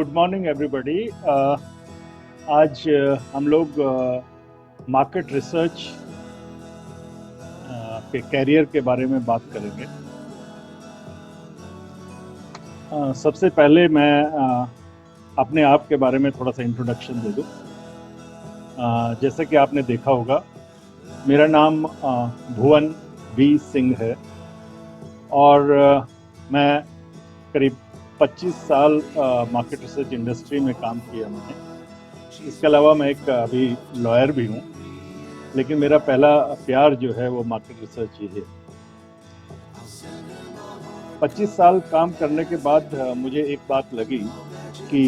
Good morning everybody. आज हम लोग मार्केट रिसर्च के कैरियर के बारे में बात करेंगे। सबसे पहले मैं अपने आप के बारे में थोड़ा सा इंट्रोडक्शन दे दूं। जैसे कि आपने देखा होगा, मेरा नाम भुवन वी सिंह है और मैं करीब 25 साल मार्केट रिसर्च इंडस्ट्री में काम किया मैंने। इसके अलावा मैं एक अभी लॉयर भी हूँ, लेकिन मेरा पहला प्यार जो है वो मार्केट रिसर्च ही है। 25 साल काम करने के बाद मुझे एक बात लगी कि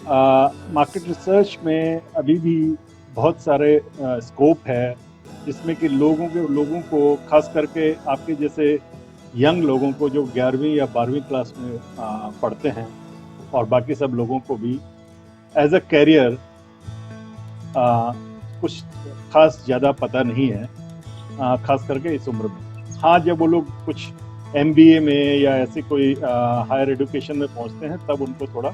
मार्केट रिसर्च में अभी भी बहुत सारे स्कोप है, जिसमें कि लोगों को खास करके आपके जैसे यंग लोगों को जो 11वीं या 12वीं क्लास में पढ़ते हैं और बाकी सब लोगों को भी एज अ कैरियर कुछ खास ज़्यादा पता नहीं है, खास करके इस उम्र में। हाँ, जब वो लोग कुछ MBA में या ऐसे कोई हायर एजुकेशन में पहुंचते हैं तब उनको थोड़ा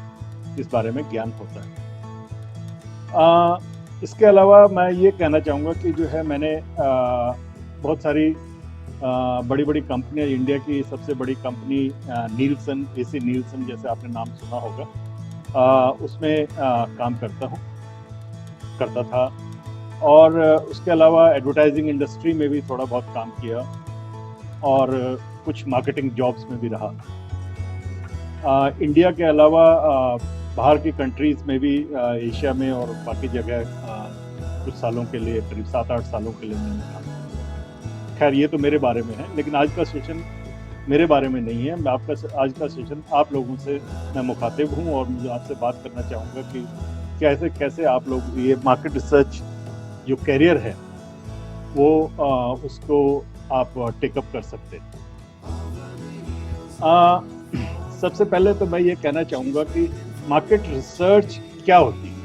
इस बारे में ज्ञान होता है। इसके अलावा मैं ये कहना चाहूँगा कि जो है मैंने बहुत सारी बड़ी बड़ी कंपनियां, इंडिया की सबसे बड़ी कंपनी नीलसन, AC नीलसन जैसे आपने नाम सुना होगा, उसमें काम करता था। और उसके अलावा एडवर्टाइजिंग इंडस्ट्री में भी थोड़ा बहुत काम किया और कुछ मार्केटिंग जॉब्स में भी रहा। इंडिया के अलावा बाहर की कंट्रीज़ में भी, एशिया में और बाकी जगह कुछ सालों के लिए, करीब 7-8 सालों के लिए मैंने काम किया। खैर, ये तो मेरे बारे में है, लेकिन आज का सेशन मेरे बारे में नहीं है। मैं आज का सेशन आप लोगों से मैं मुखातिब हूँ और मुझे आपसे बात करना चाहूँगा कि कैसे आप लोग ये मार्केट रिसर्च जो कैरियर है वो उसको आप टेकअप कर सकते हैं। सबसे पहले तो मैं ये कहना चाहूँगा कि मार्केट रिसर्च क्या होती है।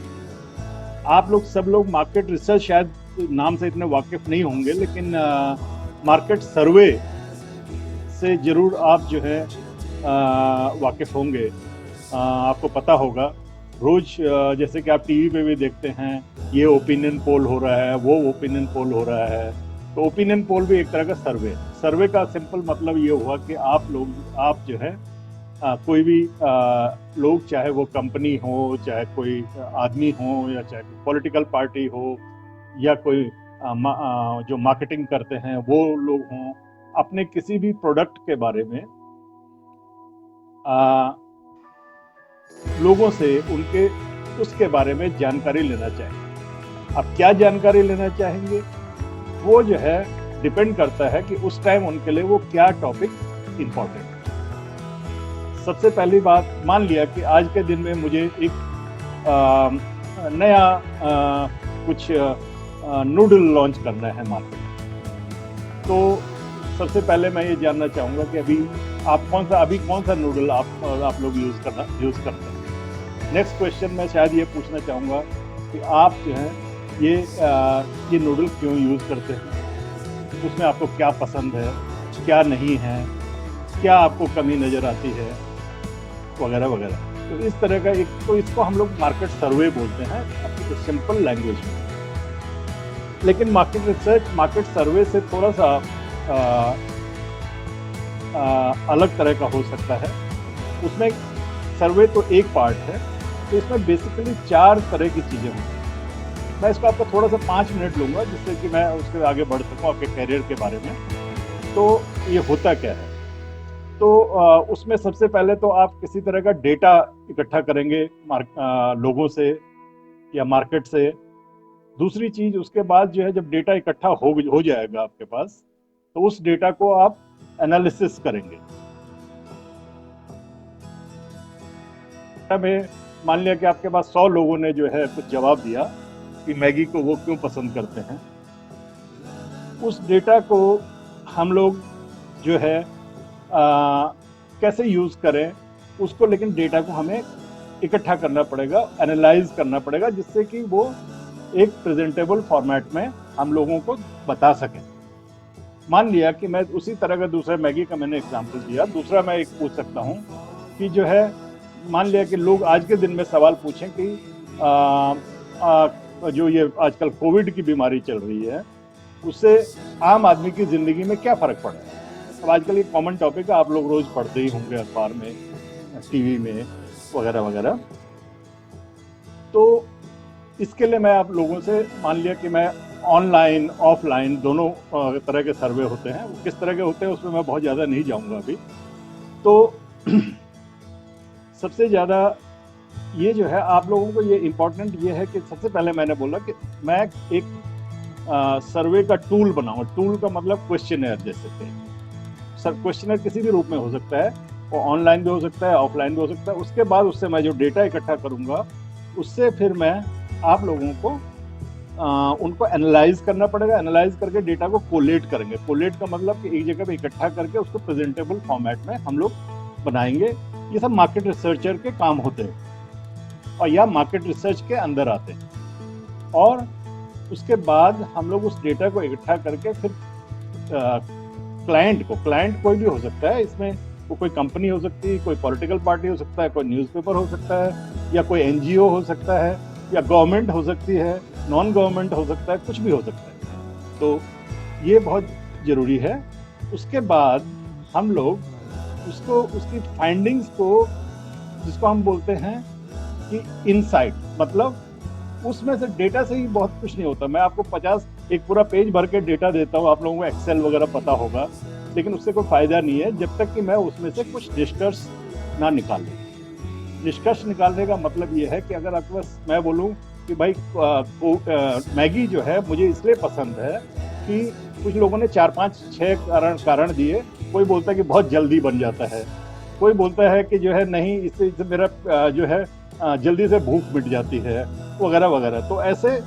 आप लोग सब लोग मार्केट रिसर्च शायद नाम से इतने वाकिफ नहीं होंगे, लेकिन मार्केट सर्वे से ज़रूर आप जो है वाकिफ होंगे। आपको पता होगा, रोज़ जैसे कि आप टीवी पे भी देखते हैं, ये ओपिनियन पोल हो रहा है, वो ओपिनियन पोल हो रहा है। तो ओपिनियन पोल भी एक तरह का सर्वे का सिंपल मतलब ये हुआ कि आप जो है कोई भी लोग, चाहे वो कंपनी हो, चाहे कोई आदमी हो, या चाहे पॉलिटिकल पार्टी हो, या कोई जो मार्केटिंग करते हैं वो लोग हों, अपने किसी भी प्रोडक्ट के बारे में लोगों से उसके बारे में जानकारी लेना चाहेंगे। अब क्या जानकारी लेना चाहेंगे वो जो है डिपेंड करता है कि उस टाइम उनके लिए वो क्या टॉपिक इम्पोर्टेंट है। सबसे पहली बात, मान लिया कि आज के दिन में मुझे एक नया कुछ नूडल लॉन्च करना है मार्केट में। तो सबसे पहले मैं ये जानना चाहूँगा कि अभी कौन सा नूडल आप लोग यूज़ करते हैं। नेक्स्ट क्वेश्चन मैं शायद ये पूछना चाहूँगा कि आप जो है ये नूडल क्यों यूज़ करते हैं, उसमें आपको क्या पसंद है, क्या नहीं है, क्या आपको कमी नज़र आती है, वगैरह वगैरह। तो इस तरह का इसको हम लोग मार्केट सर्वे बोलते हैं अपनी सिंपल लैंग्वेज में। लेकिन मार्केट सर्वे से थोड़ा सा अलग तरह का हो सकता है। उसमें सर्वे तो एक पार्ट है, तो इसमें बेसिकली 4 तरह की चीज़ें होती हैं। मैं इसको आपको थोड़ा सा 5 मिनट लूँगा, जिससे कि मैं उसके आगे बढ़ सकूँ आपके कैरियर के बारे में। तो ये होता क्या है, तो उसमें सबसे पहले तो आप किसी तरह का डेटा इकट्ठा करेंगे लोगों से या मार्केट से। दूसरी चीज, उसके बाद जो है जब डेटा इकट्ठा हो जाएगा आपके पास, तो उस डेटा को आप एनालिसिस करेंगे। में मान लिया कि आपके पास 100 लोगों ने जो है कुछ जवाब दिया कि मैगी को वो क्यों पसंद करते हैं। उस डेटा को हम लोग जो है कैसे यूज करें उसको, लेकिन डेटा को हमें इकट्ठा करना पड़ेगा, एनालाइज करना पड़ेगा, जिससे कि वो एक प्रेजेंटेबल फॉर्मेट में हम लोगों को बता सकें। मान लिया कि मैं उसी तरह का दूसरा मैगी का मैंने एग्जांपल दिया, दूसरा मैं एक पूछ सकता हूँ कि जो है मान लिया कि लोग आज के दिन में सवाल पूछें कि जो ये आजकल कोविड की बीमारी चल रही है उससे आम आदमी की जिंदगी में क्या फर्क पड़ा है। अब आजकल ये कॉमन टॉपिक है, आप लोग रोज पढ़ते ही होंगे अखबार में, टीवी में वगैरह वगैरह। तो इसके लिए मैं आप लोगों से, मान लिया कि मैं ऑनलाइन ऑफलाइन दोनों तरह के सर्वे होते हैं, वो किस तरह के होते हैं उसमें मैं बहुत ज़्यादा नहीं जाऊंगा अभी। तो सबसे ज़्यादा ये जो है आप लोगों को ये इम्पोर्टेंट ये है कि सबसे पहले मैंने बोला कि मैं एक सर्वे का टूल बनाऊंगा। टूल का मतलब क्वेश्चनर जैसे थे। सर क्वेश्चनर किसी भी रूप में हो सकता है, वो ऑनलाइन भी हो सकता है, ऑफलाइन भी हो सकता है। उसके बाद उससे मैं जो डेटा इकट्ठा करूंगा उससे फिर मैं आप लोगों को उनको एनालाइज करना पड़ेगा। एनालाइज करके डेटा को कोलेट करेंगे। कोलेट का मतलब कि एक जगह पे इकट्ठा करके उसको प्रेजेंटेबल फॉर्मेट में हम लोग बनाएंगे। ये सब मार्केट रिसर्चर के काम होते हैं और या मार्केट रिसर्च के अंदर आते हैं। और उसके बाद हम लोग उस डेटा को इकट्ठा करके फिर क्लाइंट कोई भी हो सकता है इसमें, वो कोई कंपनी हो सकती है, कोई पॉलिटिकल पार्टी हो सकता है, कोई न्यूज़पेपर हो सकता है, या कोई एनजीओ हो सकता है, या गवर्नमेंट हो सकती है, नॉन गवर्नमेंट हो सकता है, कुछ भी हो सकता है। तो ये बहुत ज़रूरी है। उसके बाद हम लोग उसको, उसकी फाइंडिंग्स को, जिसको हम बोलते हैं कि इनसाइट, मतलब उसमें से डेटा से ही बहुत कुछ नहीं होता। मैं आपको 50 एक पूरा पेज भर के डेटा देता हूँ, आप लोगों को एक्सेल वगैरह पता होगा, लेकिन उससे कोई फायदा नहीं है जब तक कि मैं उसमें से कुछ निष्कर्ष ना निकाल लूँ। निष्कर्ष निकालने का मतलब ये है कि अगर आपके पास, मैं बोलूँ कि भाई मैगी जो है मुझे इसलिए पसंद है कि कुछ लोगों ने 4, 5, 6 कारण दिए। कोई बोलता है कि बहुत जल्दी बन जाता है, कोई बोलता है कि जो है नहीं, इससे मेरा जो है जल्दी से भूख मिट जाती है, वगैरह वगैरह। तो ऐसे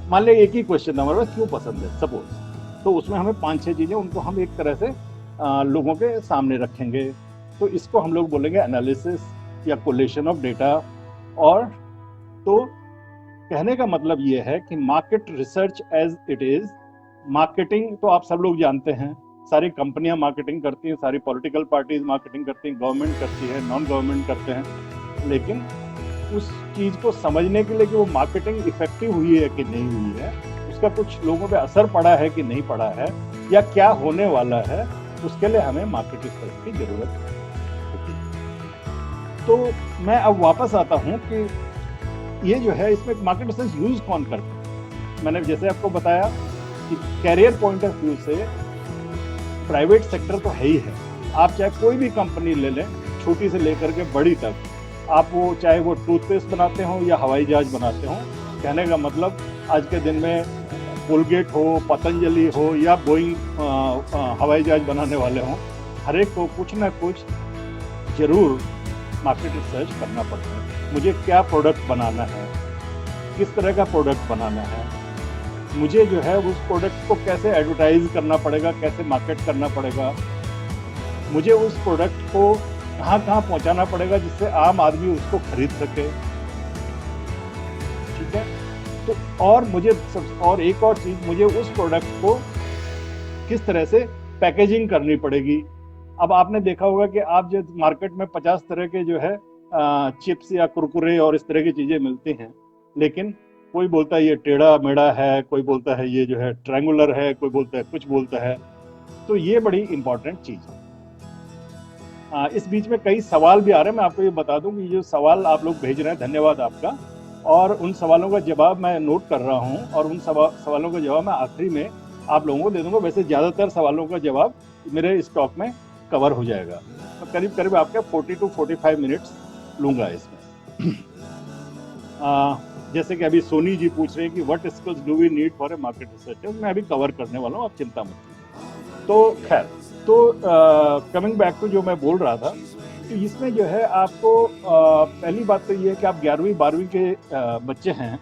मान लिया एक ही क्वेश्चन हमारे पास क्यों पसंद है सपोज, तो उसमें हमें 5-6 चीज़ें, उनको हम एक तरह से लोगों के सामने रखेंगे। तो इसको हम लोग बोलेंगे एनालिसिस या कोलेशन ऑफ डेटा। और तो कहने का मतलब ये है कि market research as it is, marketing तो आप सब लोग जानते हैं, सारी कंपनियां मार्केटिंग करती हैं, सारी पॉलिटिकल पार्टीज मार्केटिंग करती हैं, गवर्नमेंट करती है, नॉन गवर्नमेंट करते हैं। लेकिन उस चीज़ को समझने के लिए कि वो मार्केटिंग इफेक्टिव हुई है कि नहीं हुई है, उसका कुछ लोगों पे असर पड़ा है कि नहीं पड़ा है, या क्या होने वाला है, उसके लिए हमें मार्केट रिसर्च की जरूरत होती है। तो मैं अब वापस आता हूँ कि ये जो है इसमें मार्केट रिसर्च यूज कौन करता है। मैंने जैसे आपको बताया कि कैरियर पॉइंट ऑफ व्यू से प्राइवेट सेक्टर तो है ही है। आप चाहे कोई भी कंपनी ले लें, छोटी से लेकर के बड़ी तक, आप वो चाहे वो टूथपेस्ट बनाते हो या हवाई जहाज बनाते हो, कहने का मतलब आज के दिन में कोलगेट हो, पतंजलि हो, या बोइंग हवाई जहाज बनाने वाले हों, हर एक को कुछ ना कुछ जरूर मार्केट रिसर्च करना पड़ता है। मुझे क्या प्रोडक्ट बनाना है, किस तरह का प्रोडक्ट बनाना है, मुझे जो है उस प्रोडक्ट को कैसे एडवर्टाइज करना पड़ेगा, कैसे मार्केट करना पड़ेगा, मुझे उस प्रोडक्ट को कहाँ कहाँ पहुँचाना पड़ेगा जिससे आम आदमी उसको खरीद सके। ठीक है। तो और मुझे और एक और चीज़, मुझे उस प्रोडक्ट को किस तरह से पैकेजिंग करनी पड़ेगी। अब आपने देखा होगा कि आप जो मार्केट में 50 तरह के जो है चिप्स या कुरकुरे और इस तरह की चीज़ें मिलती हैं, लेकिन कोई बोलता है ये टेढ़ा मेढ़ा है, कोई बोलता है ये जो है ट्रायंगुलर है, कोई बोलता है कुछ बोलता है। तो ये बड़ी इंपॉर्टेंट चीज़ है। इस बीच में कई सवाल भी आ रहे हैं, मैं आपको ये बता दूं कि जो सवाल आप लोग भेज रहे हैं, धन्यवाद आपका। और उन सवालों का जवाब मैं नोट कर रहा हूं, और उन सवालों का जवाब मैं आखिरी में आप लोगों को दे दूंगा। वैसे ज़्यादातर सवालों का जवाब मेरे स्टॉक में कवर हो जाएगा। तो करीब करीब आपके 40 to 45 मिनट्स लूँगा इसमें। जैसे कि अभी सोनी जी पूछ रहे हैं कि what skills do we need for a market researcher, मैं अभी कवर करने वाला हूँ, आप चिंता मत कीजिए। तो खैर, तो कमिंग बैक टू जो मैं बोल रहा था, तो इसमें जो है आपको पहली बात तो ये है कि आप 11वीं 12वीं के बच्चे हैं,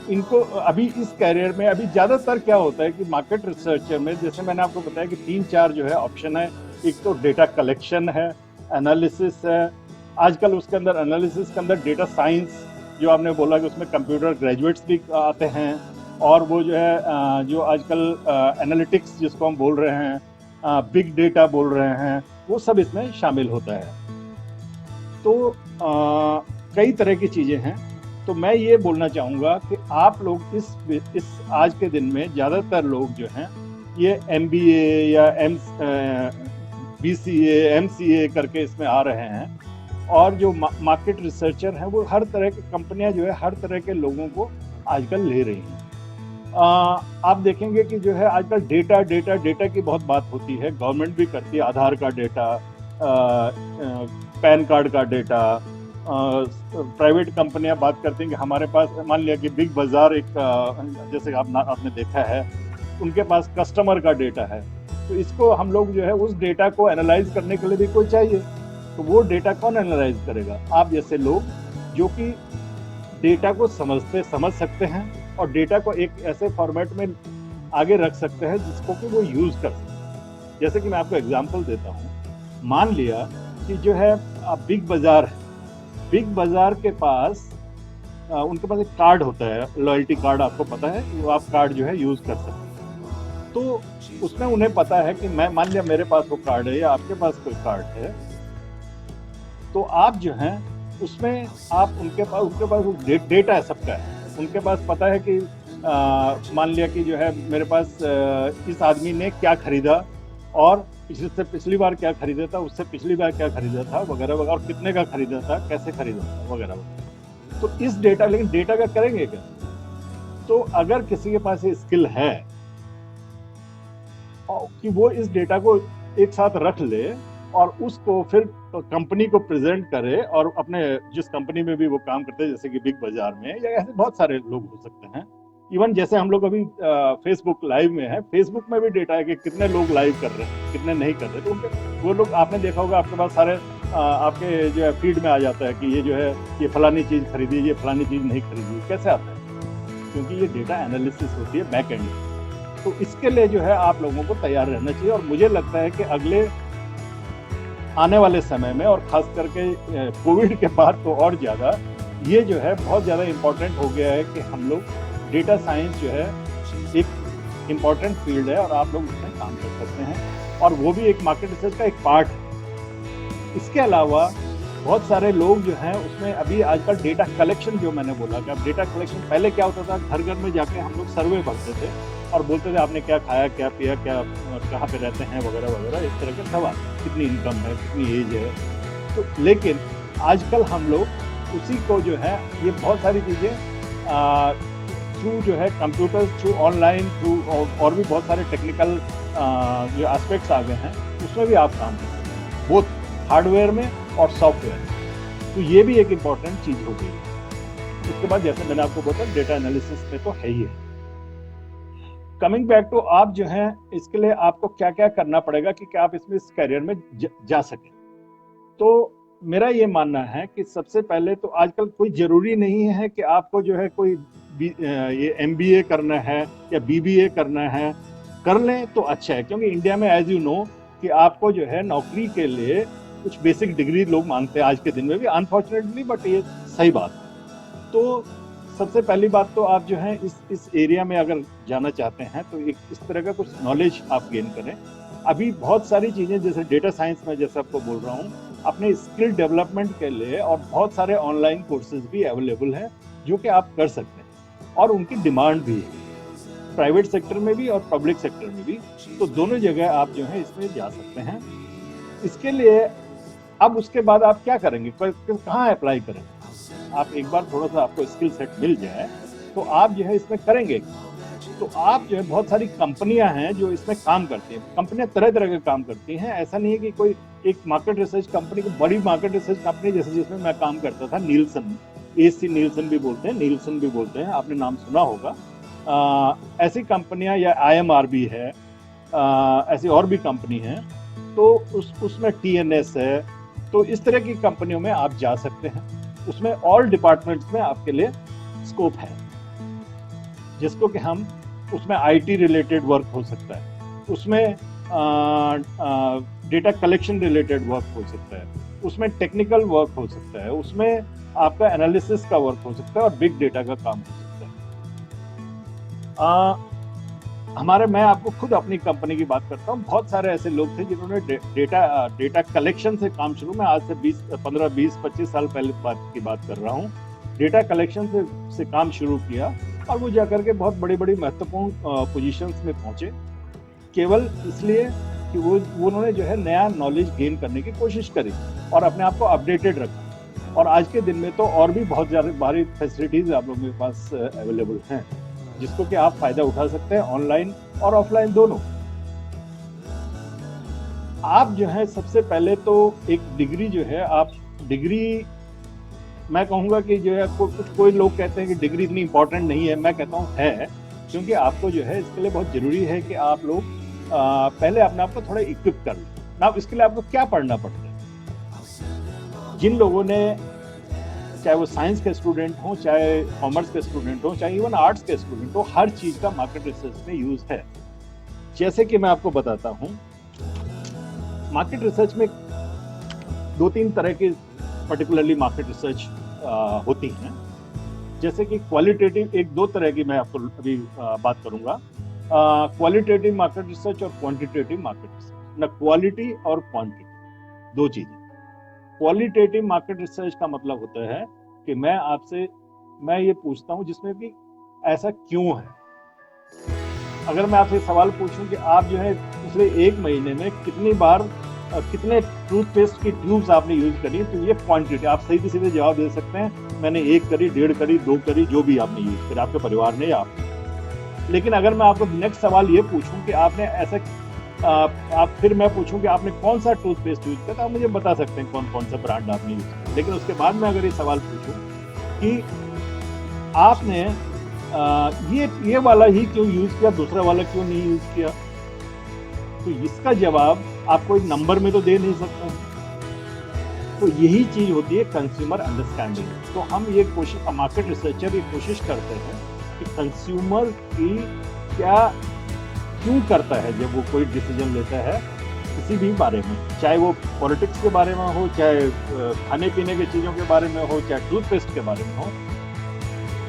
इनको अभी इस कैरियर में अभी ज़्यादातर क्या होता है कि मार्केट रिसर्चर में, जैसे मैंने आपको बताया कि 3-4 जो है ऑप्शन है। एक तो डेटा कलेक्शन है, एनालिसिस है, आजकल उसके अंदर एनालिसिस के अंदर डेटा साइंस, जो आपने बोला कि उसमें कंप्यूटर ग्रेजुएट्स भी आते हैं, और वो जो है जो आजकल एनालिटिक्स जिसको हम बोल रहे हैं, बिग डेटा बोल रहे हैं, वो सब इसमें शामिल होता है। तो कई तरह की चीज़ें हैं। तो मैं ये बोलना चाहूँगा कि आप लोग इस आज के दिन में ज़्यादातर लोग जो हैं ये MBA या BCA, MCA करके इसमें आ रहे हैं, और जो मार्केट रिसर्चर हैं वो हर तरह की कंपनियां जो है हर तरह के लोगों को आजकल ले रही हैं। आप देखेंगे कि जो है आजकल डेटा डेटा डेटा की बहुत बात होती है, गवर्नमेंट भी करती है, आधार का डेटा, पैन कार्ड का डेटा, प्राइवेट कंपनियां बात करती हैं कि हमारे पास, मान लिया कि बिग बाजार एक जैसे आपने देखा है, उनके पास कस्टमर का डेटा है, तो इसको हम लोग जो है उस डेटा को एनालाइज करने के लिए भी कोई चाहिए, तो वो डेटा कौन एनालाइज करेगा? आप जैसे लोग जो कि डेटा को समझ सकते हैं और डेटा को एक ऐसे फॉर्मेट में आगे रख सकते हैं जिसको कि वो यूज कर सकते। जैसे कि मैं आपको एग्जांपल देता हूँ, मान लिया कि जो है बिग बाजार है, बिग बाजार के पास उनके पास एक कार्ड होता है, लॉयल्टी कार्ड, आपको पता है, वो आप कार्ड जो है यूज कर सकते हैं। तो उसमें उन्हें पता है कि मैं, मान लिया मेरे पास वो कार्ड है या आपके पास कोई कार्ड है, तो आप जो हैं उसमें आप उनके पास डेटा है, सबका है, उनके पास पता है कि मान लिया कि जो है मेरे पास इस आदमी ने क्या खरीदा और इससे पिछली बार क्या खरीदा था, उससे पिछली बार क्या खरीदा था, वगैरह वगैरह, और कितने का खरीदा था, कैसे खरीदा था, वगैरह वगैरह। तो इस डेटा, लेकिन डेटा का करेंगे क्या? तो अगर किसी के पास ये स्किल है कि वो इस डेटा को एक साथ रख ले और उसको फिर कंपनी को प्रेजेंट करे, और अपने जिस कंपनी में भी वो काम करते हैं, जैसे कि बिग बाजार में, या ऐसे बहुत सारे लोग हो सकते हैं, इवन जैसे हम लोग अभी फेसबुक लाइव में है, फेसबुक में भी डेटा है कि कितने लोग लाइव कर रहे हैं, कितने नहीं कर रहे, तो उनके वो लोग, आपने देखा होगा आपके पास सारे आपके जो है फीड में आ जाता है कि ये जो है ये फलानी चीज खरीदी, ये फलानी चीज नहीं खरीदी। कैसे आता है? क्योंकि ये डेटा एनालिसिस होती है बैक एंड। तो इसके लिए जो है आप लोगों को तैयार रहना चाहिए, और मुझे लगता है कि अगले आने वाले समय में, और खास करके कोविड के बाद तो और ज़्यादा, ये जो है बहुत ज़्यादा इम्पोर्टेंट हो गया है कि हम लोग, डेटा साइंस जो है एक इम्पोर्टेंट फील्ड है और आप लोग उसमें काम कर सकते हैं, और वो भी एक मार्केट रिसर्च का एक पार्ट है। इसके अलावा बहुत सारे लोग जो हैं उसमें अभी आजकल डेटा कलेक्शन, जो मैंने बोला कि अब डेटा कलेक्शन, पहले क्या होता था, घर घर में जाके हम लोग सर्वे भरते थे और बोलते थे आपने क्या खाया, क्या पिया, क्या कहाँ पे रहते हैं, वगैरह वगैरह, इस तरह के सवाल, कितनी इनकम है, कितनी एज है। तो लेकिन आजकल हम लोग उसी को जो है, ये बहुत सारी चीज़ें थ्रू जो है कंप्यूटर्स, थ्रू ऑनलाइन, थ्रू और भी बहुत सारे टेक्निकल जो एस्पेक्ट्स आ गए हैं, उसमें भी आप काम कर सकते हैं, बोथ हार्डवेयर में और सॉफ्टवेयर में। तो ये भी एक इम्पॉर्टेंट चीज़ हो गई है। उसके बाद जैसे मैंने आपको बताया, डेटा एनालिसिस में तो है ही है। कमिंग बैक टू, आप जो है इसके लिए आपको क्या क्या करना पड़ेगा कि क्या आप इसमें, इस करियर में जा सकें। तो मेरा ये मानना है कि सबसे पहले तो आजकल कोई जरूरी नहीं है कि आपको जो है कोई ये MBA करना है या BBA करना है, कर लें तो अच्छा है, क्योंकि इंडिया में एज यू नो कि आपको जो है नौकरी के लिए कुछ बेसिक डिग्री लोग मांगते हैं आज के दिन में भी, अनफॉर्चुनेटली, बट ये सही बात है। तो सबसे पहली बात तो आप जो है इस एरिया में अगर जाना चाहते हैं तो एक इस तरह का कुछ नॉलेज आप गेन करें। अभी बहुत सारी चीज़ें, जैसे डेटा साइंस में जैसे आपको बोल रहा हूँ, अपने स्किल डेवलपमेंट के लिए और बहुत सारे ऑनलाइन कोर्सेज भी अवेलेबल हैं जो कि आप कर सकते हैं, और उनकी डिमांड भी है प्राइवेट सेक्टर में भी और पब्लिक सेक्टर में भी। तो दोनों जगह आप जो है इसमें जा सकते हैं। इसके लिए अब उसके बाद आप क्या करेंगे, कहाँ अप्लाई करेंगे? आप एक बार थोड़ा सा आपको स्किल सेट मिल जाए तो आप जो है इसमें करेंगे। तो आप जो है, बहुत सारी कंपनियां हैं जो इसमें काम करती हैं, कंपनियां तरह तरह के काम करती हैं। ऐसा नहीं है कि कोई एक मार्केट रिसर्च कंपनी, को बड़ी मार्केट रिसर्च कंपनी जैसे जिसमें मैं काम करता था, नीलसन, AC नीलसन भी बोलते हैं, नीलसन भी बोलते हैं, आपने नाम सुना होगा। ऐसी कंपनियां, या IMR भी है, ऐसी और भी कंपनी हैं, तो उसमें TNS है। तो इस तरह की कंपनियों में आप जा सकते हैं। उसमें ऑल डिपार्टमेंट्स में आपके लिए स्कोप है, जिसको कि हम, उसमें IT रिलेटेड वर्क हो सकता है, उसमें डेटा कलेक्शन रिलेटेड वर्क हो सकता है, उसमें टेक्निकल वर्क हो सकता है, उसमें आपका एनालिसिस का वर्क हो सकता है, और बिग डेटा का काम हो सकता है। मैं आपको खुद अपनी कंपनी की बात करता हूँ। बहुत सारे ऐसे लोग थे जिन्होंने डेटा कलेक्शन से काम शुरू, मैं आज से 15-20-25 साल पहले की बात कर रहा हूँ। डेटा कलेक्शन से काम शुरू किया और वो जाकर के बहुत बड़ी बड़ी महत्वपूर्ण पोजीशंस में पहुंचे, केवल इसलिए कि वो उन्होंने जो है नया नॉलेज गेन करने की कोशिश करी और अपने आप को अपडेटेड रखा। और आज के दिन में तो और भी बहुत सारी फैसिलिटीज आप लोगों के पास अवेलेबल हैं, जिसको कि आप फायदा उठा सकते हैं, ऑनलाइन और ऑफलाइन दोनों। आप जो है सबसे पहले तो एक डिग्री जो है, आप डिग्री, मैं कहूंगा कि जो है कोई लोग कहते हैं कि डिग्री इतनी इंपॉर्टेंट नहीं है, मैं कहता हूँ है, क्योंकि आपको जो है इसके लिए बहुत जरूरी है कि आप लोग पहले अपने आप को थोड़ा इक्विप कर लें। ना इसके लिए आपको क्या पढ़ना पड़ता है? जिन लोगों ने, चाहे वो साइंस के स्टूडेंट हो, चाहे कॉमर्स के स्टूडेंट हो, चाहे इवन आर्ट्स के स्टूडेंट हो, हर चीज का मार्केट रिसर्च में यूज है। जैसे कि मैं आपको बताता हूं, मार्केट रिसर्च में 2-3 तरह की पर्टिकुलरली मार्केट रिसर्च होती हैं। जैसे कि क्वालिटेटिव, 1-2 तरह की मैं आपको अभी बात करूंगा, क्वालिटेटिव मार्केट रिसर्च और क्वांटिटेटिव मार्केट रिसर्च। ना क्वालिटी और क्वांटिटी, दो चीजें। क्वालिटेटिव मार्केट रिसर्च का मतलब होता है कि मैं ये पूछता हूं जिसमें कि ऐसा क्यों है। अगर मैं आपसे सवाल पूछूं कि आप जो है पिछले 1 महीने में कितने टूथपेस्ट की ट्यूब्स आपने यूज करी, तो ये क्वांटिटी, आप सही सीधे जवाब दे सकते हैं, मैंने 1 करी, 1.5 करी, 2 करी, जो भी आपने यूज करी, आपके परिवार ने या आप। लेकिन अगर मैं आपको नेक्स्ट सवाल ये पूछूं कि आपने ऐसा फिर मैं पूछूं कि आपने कौन सा टूथपेस्ट यूज किया, तो आप मुझे बता सकते हैं कौन सा ब्रांड आपने यूज किया। लेकिन उसके बाद मैं अगर ये सवाल पूछूं कि आपने ये वाला ही क्यों यूज किया, दूसरा वाला क्यों नहीं यूज किया, तो इसका जवाब आपको एक नंबर में तो दे नहीं सकते। तो यही चीज होती है कंज्यूमर अंडरस्टैंडिंग। तो हम ये कोशिश, मार्केट रिसर्चर ये कोशिश करते हैं कि कंज्यूमर की क्यों करता है जब वो कोई डिसीजन लेता है किसी भी बारे में, चाहे वो पॉलिटिक्स के बारे में हो, चाहे खाने पीने की चीजों के बारे में हो, चाहे टूथपेस्ट के बारे में हो,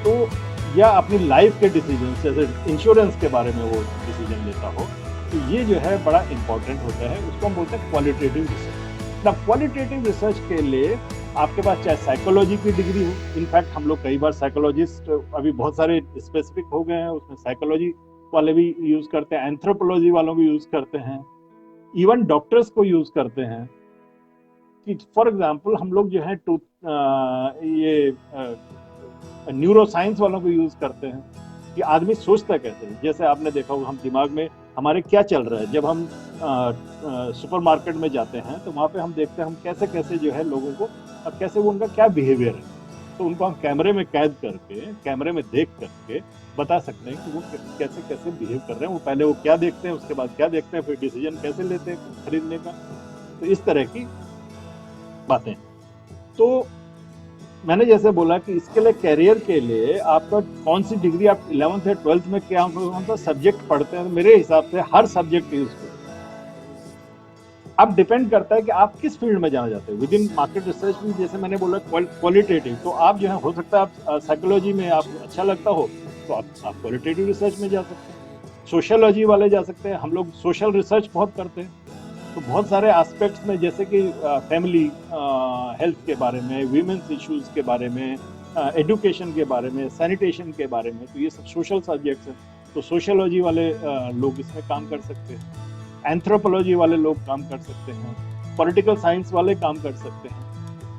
तो या अपनी लाइफ के डिसीजन, जैसे इंश्योरेंस के बारे में वो डिसीजन लेता हो, तो ये जो है बड़ा इंपॉर्टेंट होता है। उसको हम बोलते हैं क्वालिटेटिव रिसर्च। ना क्वालिटेटिव रिसर्च के लिए आपके पास चाहे साइकोलॉजी की डिग्री हो, इनफैक्ट हम लोग कई बार साइकोलॉजिस्ट अभी बहुत सारे स्पेसिफिक हो गए हैं, उसमें साइकोलॉजी वाले भी यूज करते हैं, एंथ्रोपोलॉजी वालों भी यूज करते हैं, इवन डॉक्टर्स को यूज करते हैं। कि फॉर एग्जांपल हम लोग जो है ये न्यूरो साइंस वालों को यूज करते हैं कि आदमी सोचता कैसे है। जैसे आपने देखा होगा, हम दिमाग में हमारे क्या चल रहा है, जब हम सुपरमार्केट में जाते हैं तो वहाँ पे हम देखते हैं हम कैसे कैसे जो है लोगों को, अब कैसे वो उनका क्या बिहेवियर है, तो उनको हम कैमरे में कैद करके, कैमरे में देख करके बता सकते हैं कि वो कैसे कैसे बिहेव कर रहे हैं, वो पहले वो क्या देखते हैं, उसके बाद क्या देखते हैं, फिर डिसीजन कैसे लेते हैं खरीदने का। तो इस तरह की बातें। तो मैंने जैसे बोला कि इसके लिए, कैरियर के लिए आपका कौन सी डिग्री, आप 11th या 12th में क्या कौन सा सब्जेक्ट पढ़ते हैं, मेरे हिसाब से हर सब्जेक्ट यूजफुल। अब डिपेंड करता है कि आप किस फील्ड में जाना चाहते हैं। विद इन मार्केट रिसर्च में जैसे मैंने बोला क्वालिटेटिव, तो आप जो है हो सकता है आप साइकोलॉजी में आपको अच्छा लगता हो तो आप क्वालिटेटिव रिसर्च में जा सकते हैं। सोशियोलॉजी वाले जा सकते हैं, हम लोग सोशल रिसर्च बहुत करते हैं, तो बहुत सारे एस्पेक्ट्स में, जैसे कि फैमिली हेल्थ के बारे में, वीमेंस इश्यूज के बारे में, एजुकेशन के बारे में, सैनिटेशन के बारे में, तो ये सब सोशल सब्जेक्ट्स हैं। तो सोशियोलॉजी वाले लोग इसमें काम कर सकते हैं, एंथ्रोपोलॉजी वाले लोग काम कर सकते हैं, पॉलिटिकल साइंस वाले काम कर सकते हैं।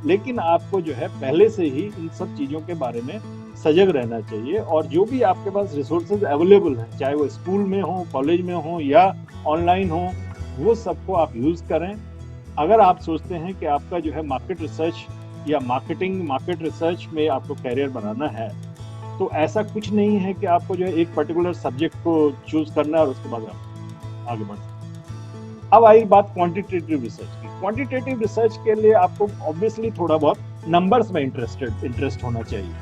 लेकिन आपको जो है पहले से ही इन सब चीज़ों के बारे में सजग रहना चाहिए, और जो भी आपके पास रिसोर्सेज अवेलेबल हैं, चाहे वो स्कूल में हो, कॉलेज में हो या ऑनलाइन हो, वो सबको आप यूज़ करें। अगर आप सोचते हैं कि आपका जो है मार्केट रिसर्च या मार्केट रिसर्च में आपको कैरियर बनाना है, तो ऐसा कुछ नहीं है कि आपको जो है एक पर्टिकुलर सब्जेक्ट को चूज करना है और उसके बाद आप आगे बढ़ सकते। अब आई बात क्वांटिटेटिव रिसर्च की। क्वांटिटेटिव रिसर्च के लिए आपको ऑब्वियसली थोड़ा बहुत नंबर्स में इंटरेस्ट होना चाहिए।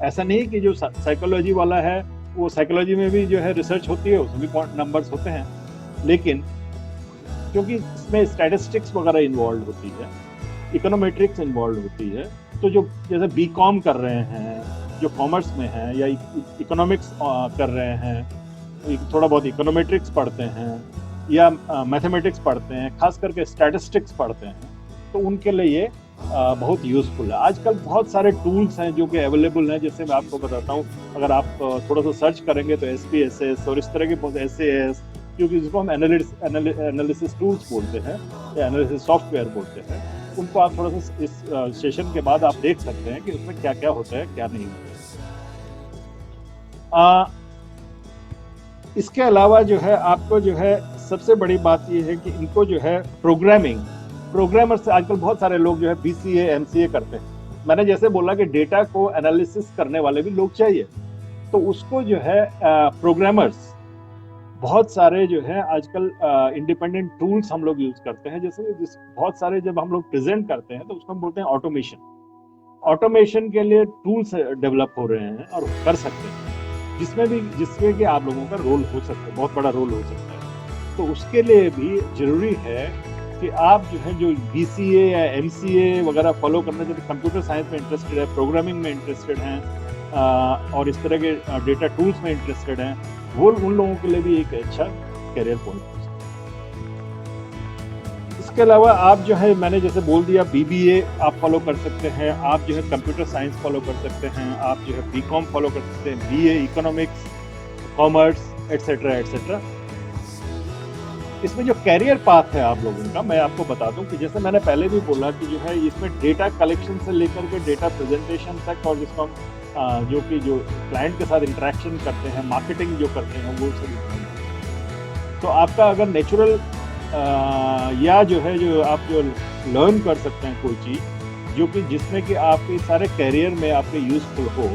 ऐसा नहीं कि जो साइकोलॉजी वाला है, वो साइकोलॉजी में भी जो है रिसर्च होती है, उसमें भी नंबर्स होते हैं, लेकिन क्योंकि इसमें स्टैटिस्टिक्स वगैरह इन्वॉल्व होती है, इकोनोमेट्रिक्स इन्वॉल्व होती है, तो जो जैसे बीकॉम कर रहे हैं, जो कॉमर्स में है, या इकोनॉमिक्स कर रहे हैं, थोड़ा बहुत इकोनोमेट्रिक्स पढ़ते हैं या मैथमेटिक्स पढ़ते हैं, खास करके स्टैटिस्टिक्स पढ़ते हैं, तो उनके लिए ये बहुत यूज़फुल है। आजकल बहुत सारे टूल्स हैं जो कि अवेलेबल हैं, जैसे मैं आपको बताता हूँ, अगर आप थोड़ा सा सर्च करेंगे तो SPSS और इस तरह के बहुत SAS, क्योंकि जिसको हम एनालिसिस टूल्स बोलते हैं या एनालिसिस सॉफ्टवेयर बोलते हैं, उनको आप थोड़ा सा इस सेशन के बाद आप देख सकते हैं कि उसमें क्या क्या होता है, क्या नहीं होता है। इसके अलावा जो है आपको जो है सबसे बड़ी बात ये है कि इनको जो है प्रोग्रामर से आजकल बहुत सारे लोग जो है BCA MCA करते हैं। मैंने जैसे बोला कि डेटा को एनालिसिस करने वाले भी लोग चाहिए, तो उसको जो है प्रोग्रामर्स बहुत सारे जो है आजकल इंडिपेंडेंट टूल्स हम लोग यूज करते हैं। जैसे बहुत सारे जब हम लोग प्रेजेंट करते हैं तो उसको हम बोलते हैं ऑटोमेशन के लिए टूल्स डेवलप हो रहे हैं और कर सकते हैं, जिसमें कि आप लोगों का रोल हो सकता है, बहुत बड़ा रोल हो सकता है। तो उसके लिए भी जरूरी है कि आप जो है जो BCA या MCA वगैरह फॉलो करना चाहते हैं, कंप्यूटर साइंस में इंटरेस्टेड है, प्रोग्रामिंग में इंटरेस्टेड हैं और इस तरह के डेटा टूल्स में इंटरेस्टेड हैं, वो उन लोगों के लिए भी एक अच्छा करियर पॉइंट हो सकता है। इसके अलावा आप जो है मैंने जैसे बोल दिया BBA आप फॉलो कर सकते हैं, आप जो है कंप्यूटर साइंस फॉलो कर सकते हैं, आप जो है BCom फॉलो कर सकते हैं, BA economics, commerce etcetera etcetera. इसमें जो कैरियर पाथ है आप लोगों का, मैं आपको बता दूं कि जैसे मैंने पहले भी बोला कि जो है इसमें डेटा कलेक्शन से लेकर के डेटा प्रेजेंटेशन तक और जिसको हम जो क्लाइंट के साथ इंटरेक्शन करते हैं, मार्केटिंग जो करते हैं, वो सब। तो आपका अगर नेचुरल या जो है जो आप जो लर्न कर सकते हैं कोई चीज़ जो कि जिसमें कि आपके सारे कैरियर में आपके यूजफुल हो,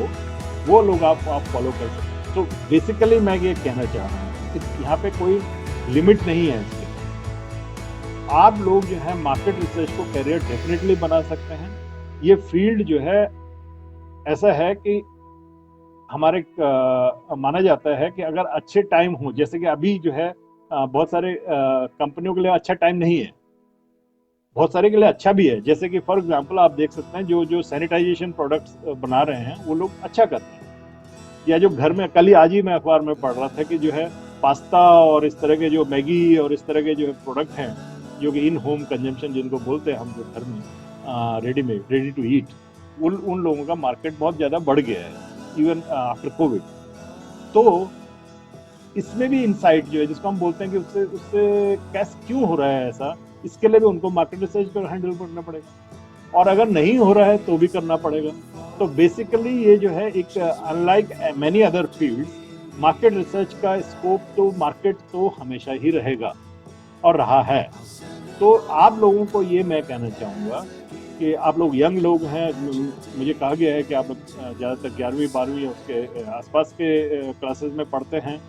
वो लोग आप फॉलो कर सकते हैं। तो बेसिकली मैं ये कहना चाह रहा हूँ कि यहाँ पे कोई लिमिट नहीं है इसके। आप लोग जो है मार्केट रिसर्च को कैरियर डेफिनेटली बना सकते हैं। ये फील्ड जो है ऐसा है कि हमारे माना जाता है कि अगर अच्छे टाइम हो, जैसे कि अभी जो है बहुत सारे कंपनियों के लिए अच्छा टाइम नहीं है, बहुत सारे के लिए अच्छा भी है। जैसे कि फॉर एग्जांपल आप देख सकते हैं जो सैनिटाइजेशन प्रोडक्ट्स बना रहे हैं वो लोग अच्छा कर रहे हैं, या जो घर में, कल ही आज ही मैं अखबार में पढ़ रहा था कि जो है पास्ता और इस तरह के जो मैगी और इस तरह के जो प्रोडक्ट हैं जो कि इन होम कंजम्पशन जिनको बोलते हैं हम जो घर में रेडी टू ईट, उन लोगों का मार्केट बहुत ज़्यादा बढ़ गया है इवन आफ्टर कोविड। तो इसमें भी इनसाइट जो है जिसको हम बोलते हैं कि उससे कैसे क्यों हो रहा है ऐसा, इसके लिए भी उनको मार्केट रिसर्च को हैंडल करना पड़ेगा, और अगर नहीं हो रहा है तो भी करना पड़ेगा। तो बेसिकली ये जो है एक unlike many other field, market research का स्कोप तो मार्केट तो हमेशा ही रहेगा और रहा है। तो आप लोगों को ये मैं कहना चाहूँगा कि आप लोग यंग लोग हैं, मुझे कहा गया है कि आप ज़्यादातर 11वीं 12वीं उसके आसपास के क्लासेस में पढ़ते हैं,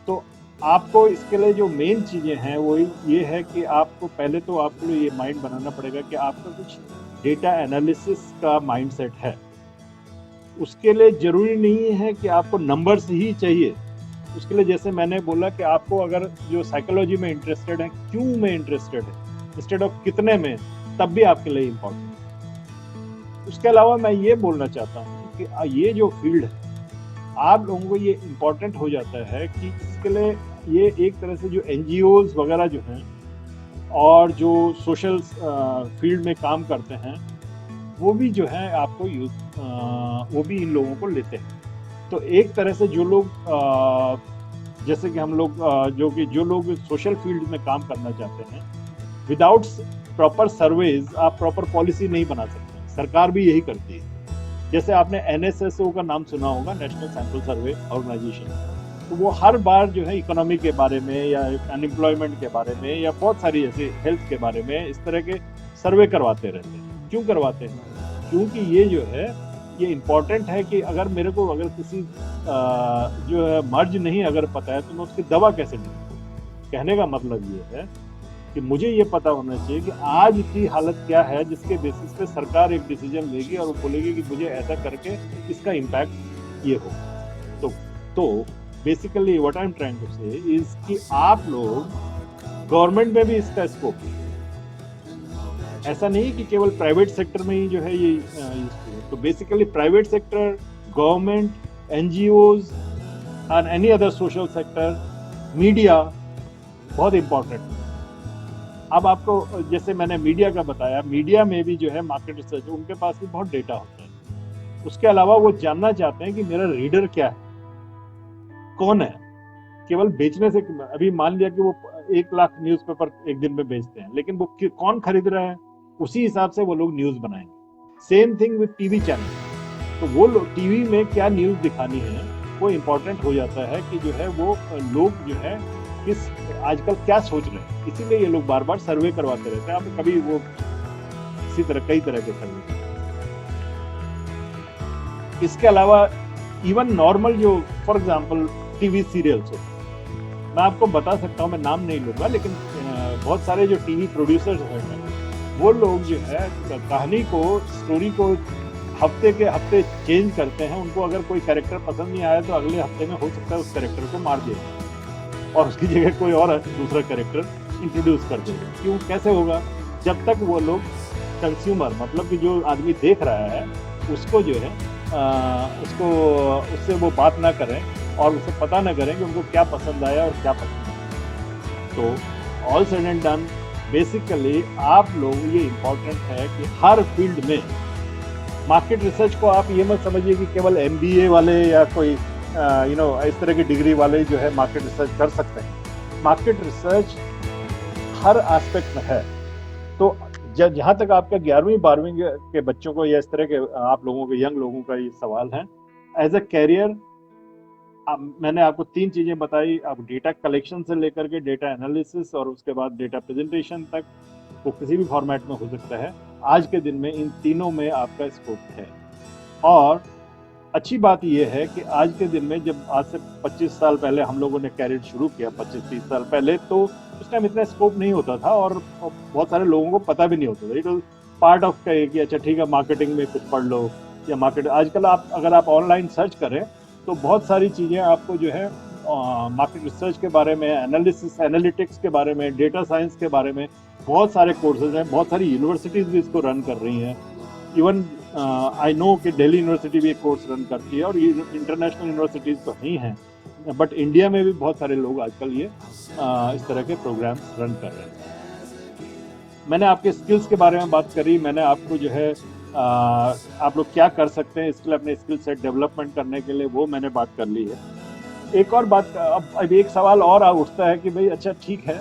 तो आपको इसके लिए जो मेन चीज़ें हैं वो ये है कि आपको पहले तो आपको ये माइंड बनाना पड़ेगा कि आपका कुछ डेटा एनालिसिस का माइंडसेट है। उसके लिए ज़रूरी नहीं है कि आपको नंबर्स ही चाहिए। उसके लिए जैसे मैंने बोला कि आपको अगर जो साइकोलॉजी में इंटरेस्टेड है, क्यों में इंटरेस्टेड है इंस्टेड ऑफ कितने में, तब भी आपके लिए इम्पोर्टेंट है। उसके अलावा मैं ये बोलना चाहता हूँ कि ये जो फील्ड है आप लोगों को ये इम्पोर्टेंट हो जाता है कि इसके लिए ये एक तरह से जो NGOs वगैरह जो हैं और जो सोशल फील्ड में काम करते हैं वो भी जो है आपको वो भी इन लोगों को लेते हैं। तो एक तरह से जो लोग जैसे कि हम लोग जो लोग सोशल फील्ड में काम करना चाहते हैं, विदाउट प्रॉपर सर्वेज आप प्रॉपर पॉलिसी नहीं बना सकते। सरकार भी यही करती है। जैसे आपने NSSO का नाम सुना होगा, नेशनल सैंपल सर्वे ऑर्गेनाइजेशन, तो वो हर बार जो है इकोनॉमी के बारे में या अनएम्प्लॉयमेंट के बारे में या बहुत सारी ऐसे हेल्थ के बारे में इस तरह के सर्वे करवाते रहते हैं। क्यों करवाते हैं? क्योंकि ये जो है ये इम्पोर्टेंट है कि अगर मेरे को अगर किसी जो है मर्ज नहीं अगर पता है तो मैं उसकी दवा कैसे लूँ। कहने का मतलब ये है कि मुझे ये पता होना चाहिए कि आज की हालत क्या है, जिसके बेसिस पे सरकार एक डिसीजन लेगी और वो बोलेगी कि मुझे ऐसा करके इसका इम्पैक्ट ये हो। तो basically what I am trying to say is कि आप लोग गवर्नमेंट में भी इसका स्कोप है। ऐसा नहीं कि केवल प्राइवेट सेक्टर में ही जो है ये यूजफुल है। तो basically private sector, government, NGOs, and any other social sector, media बहुत इंपॉर्टेंट है। अब आपको जैसे मैंने मीडिया का बताया, मीडिया में भी जो है मार्केट रिसर्च, उनके पास भी बहुत डेटा होता है। उसके अलावा वो जानना चाहते हैं कि मेरा रीडर क्या है, कौन है। केवल बेचने से, अभी मान लिया कि वो 1 लाख न्यूज़पेपर एक दिन में बेचते हैं, लेकिन वो कौन खरीद रहा है, उसी हिसाब से वो लोग न्यूज बनाएंगे। Same thing with TV channel. तो वो टीवी में क्या न्यूज दिखानी है वो इम्पोर्टेंट हो जाता है कि जो है वो लोग जो है किस आजकल क्या सोच रहे हैं। इसीलिए ये लोग बार बार सर्वे करवाते रहते हैं। आप कभी वो इसी तरह कई तरह के सर्वे। इसके अलावा इवन नॉर्मल जो फॉर एग्जांपल टीवी सीरियल्स होते हैं, मैं आपको बता सकता हूँ, मैं नाम नहीं लूंगा, लेकिन बहुत सारे जो टीवी प्रोड्यूसर्स हैं वो लोग जो है कहानी को, स्टोरी को हफ्ते के हफ्ते चेंज करते हैं। उनको अगर कोई कैरेक्टर पसंद नहीं आया तो अगले हफ्ते में हो सकता है उस कैरेक्टर को मार देगा और उसकी जगह कोई और दूसरा कैरेक्टर इंट्रोड्यूस कर देगा। क्यों, कैसे होगा? जब तक वो लोग कंज्यूमर, मतलब कि जो आदमी देख रहा है, उसको जो है उससे वो बात ना करें और उसे पता ना करें कि उनको क्या पसंद आया और क्या पसंद आया। तो all said and done, basically आप लोग, ये इम्पोर्टेंट है कि हर फील्ड में मार्केट रिसर्च को आप ये मत समझिए कि केवल MBA वाले या कोई इस तरह की डिग्री वाले जो है मार्केट रिसर्च कर सकते हैं। मार्केट रिसर्च हर एस्पेक्ट में है। तो जहाँ तक आपका 11वीं-12वीं के बच्चों को या इस तरह के आप लोगों के यंग लोगों का ये सवाल है, एज अ कैरियर मैंने आपको 3 चीजें बताई। आप डेटा कलेक्शन से लेकर के डेटा एनालिसिस और उसके बाद डेटा प्रेजेंटेशन तक, वो किसी भी फॉर्मेट में हो सकता है। आज के दिन में इन तीनों में आपका स्कोप है। और अच्छी बात यह है कि आज के दिन में, जब आज से 25 साल पहले हम लोगों ने कैरियर शुरू किया, 25-30 साल पहले, तो उस टाइम इतना स्कोप नहीं होता था और बहुत सारे लोगों को पता भी नहीं होता था। इट वॉज पार्ट ऑफ कि अच्छा ठीक है, मार्केटिंग में कुछ पढ़ लो या मार्केट। आजकल अगर आप ऑनलाइन सर्च करें तो बहुत सारी चीज़ें आपको जो है मार्केट रिसर्च के बारे में, एनालिटिक्स के बारे में, डेटा साइंस के बारे में बहुत सारे कोर्सेज हैं। बहुत सारी यूनिवर्सिटीज़ भी इसको रन कर रही हैं। इवन आई नो कि दिल्ली यूनिवर्सिटी भी एक कोर्स रन करती है और ये इंटरनेशनल यूनिवर्सिटीज़ तो नहीं हैं, बट इंडिया में भी बहुत सारे लोग आजकल ये इस तरह के प्रोग्राम्स रन कर रहे हैं। मैंने आपके स्किल्स के बारे में बात करी। मैंने आपको जो है आप लोग क्या कर सकते हैं इसके लिए, अपने स्किल सेट डेवलपमेंट करने के लिए, वो मैंने बात कर ली है। एक और बात, अब एक सवाल और उठता है कि भाई अच्छा ठीक है,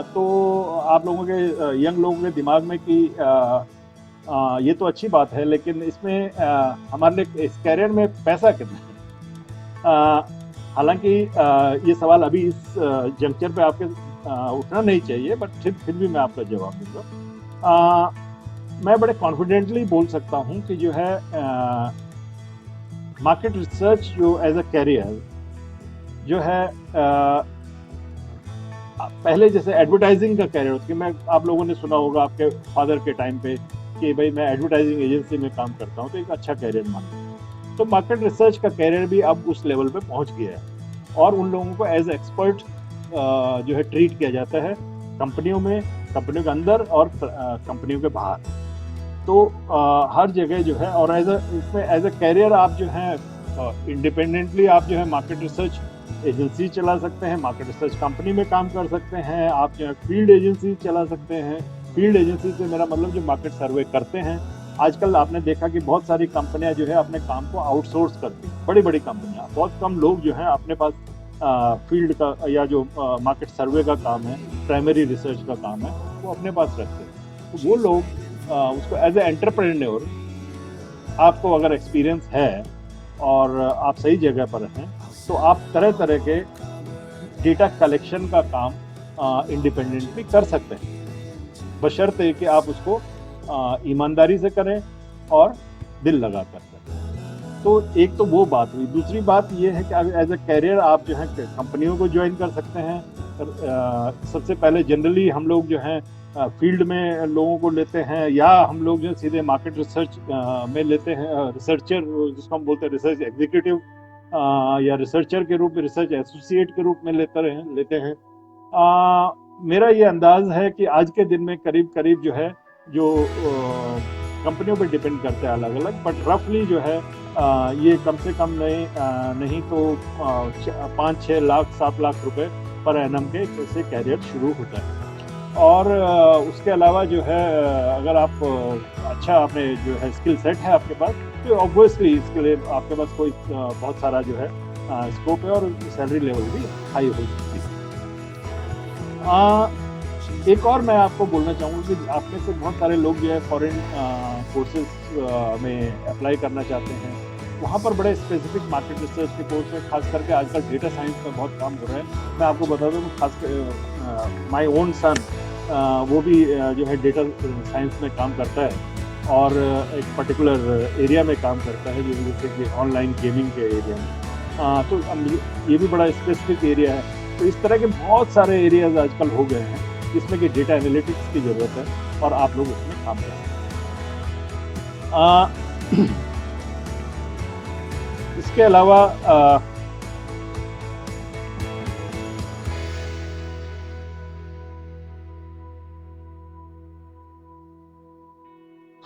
तो आप लोगों के यंग लोगों के दिमाग में कि ये तो अच्छी बात है, लेकिन इसमें हमारे लिए इस कैरियर में पैसा कितना है? हालांकि ये सवाल अभी इस जंक्चर पे आपके उठना नहीं चाहिए, बट फिर भी मैं आपका जवाब दूंगा। मैं बड़े कॉन्फिडेंटली बोल सकता हूँ कि जो है मार्केट रिसर्च जो एज अ कैरियर जो है, पहले जैसे एडवर्टाइजिंग का कैरियर, उसके मैं, आप लोगों ने सुना होगा आपके फादर के टाइम पे कि भाई मैं एडवर्टाइजिंग एजेंसी में काम करता हूँ, तो एक अच्छा कैरियर मानता। तो मार्केट रिसर्च का कैरियर भी अब उस लेवल पे पहुंच गया है और उन लोगों को एज एक्सपर्ट जो है ट्रीट किया जाता है कंपनियों में, कंपनियों के अंदर और कंपनियों के बाहर। तो हर जगह जो है, और इसमें एज अ कैरियर आप जो है इंडिपेंडेंटली आप जो है मार्केट रिसर्च एजेंसी चला सकते हैं, मार्केट रिसर्च कंपनी में काम कर सकते हैं, आप जो है फील्ड एजेंसी चला सकते हैं। फील्ड एजेंसी से मेरा मतलब जो मार्केट सर्वे करते हैं। आजकल आपने देखा कि बहुत सारी कंपनियां जो है अपने काम को आउटसोर्स करती हैं, बड़ी बड़ी कंपनियां। बहुत कम लोग जो है अपने पास फील्ड का या जो मार्केट सर्वे का काम है, प्राइमरी रिसर्च का काम है, वो अपने पास रखते हैं। तो वो लोग उसको एज ए एंटरप्रेन्योर, आपको अगर एक्सपीरियंस है और आप सही जगह पर हैं, तो आप तरह तरह के डेटा कलेक्शन का काम इंडिपेंडेंटली कर सकते हैं, बशर्ते कि आप उसको ईमानदारी से करें और दिल लगा कर करें। तो एक तो वो बात हुई। दूसरी बात ये है कि एज ए कैरियर आप जो है कंपनियों को ज्वाइन कर सकते हैं। सबसे पहले जनरली हम लोग जो हैं फील्ड में लोगों को लेते हैं, या हम लोग जो सीधे मार्केट रिसर्च में लेते हैं, रिसर्चर जिसको हम बोलते हैं रिसर्च एग्जीक्यूटिव, या रिसर्चर के रूप में, रिसर्च एसोसिएट के रूप में लेते हैं। मेरा ये अंदाज है कि आज के दिन में करीब करीब जो है, जो कंपनियों पे डिपेंड करते हैं अलग अलग, बट रफली जो है ये कम से कम नहीं तो 5-6 लाख 7 लाख रुपए पर एनम के से कैरियर शुरू होता है। और उसके अलावा जो है अगर आप अच्छा आपने जो है स्किल सेट है आपके पास, तो ऑब्वियसली इसके लिए आपके पास कोई बहुत सारा जो है स्कोप है और सैलरी लेवल भी हाई हो सकती है। एक और मैं आपको बोलना चाहूँगा कि आप में से बहुत सारे लोग जो है फॉरेन कोर्सेज में अप्लाई करना चाहते हैं। वहाँ पर बड़े स्पेसिफिक मार्केट रिसर्च के कोर्स हैं, खास करके आजकल डेटा साइंस में बहुत काम हो रहा है। मैं आपको बता दूँ खास कर माय ओन सन वो भी जो है डेटा साइंस में काम करता है और एक पर्टिकुलर एरिया में काम करता है, जैसे कि ऑनलाइन गेमिंग के एरिया में। तो ये भी बड़ा स्पेसिफिक एरिया है। तो इस तरह के बहुत सारे एरियाज आजकल हो गए हैं जिसमें कि डेटा एनालिटिक्स की ज़रूरत है और आप लोग उसमें काम कर सकते हैं। इसके अलावा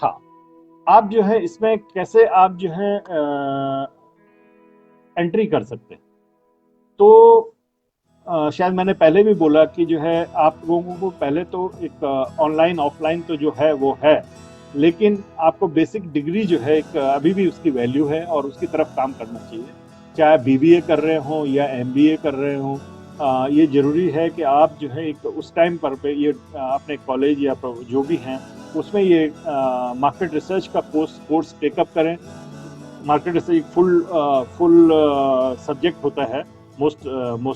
हाँ, आप जो है इसमें कैसे आप जो है एंट्री कर सकते हैं। तो शायद मैंने पहले भी बोला कि जो है आप लोगों को पहले तो एक ऑनलाइन ऑफलाइन तो जो है वो है, लेकिन आपको बेसिक डिग्री जो है एक अभी भी उसकी वैल्यू है और उसकी तरफ काम करना चाहिए। चाहे बीबीए कर रहे हो या एमबीए कर रहे हो, ये जरूरी है कि आप जो है एक उस टाइम पर पे ये अपने कॉलेज या जो भी हैं उसमें ये मार्केट रिसर्च का कोर्स टेकअप करें। मार्केट रिसर्च फुल सब्जेक्ट होता है मोस्ट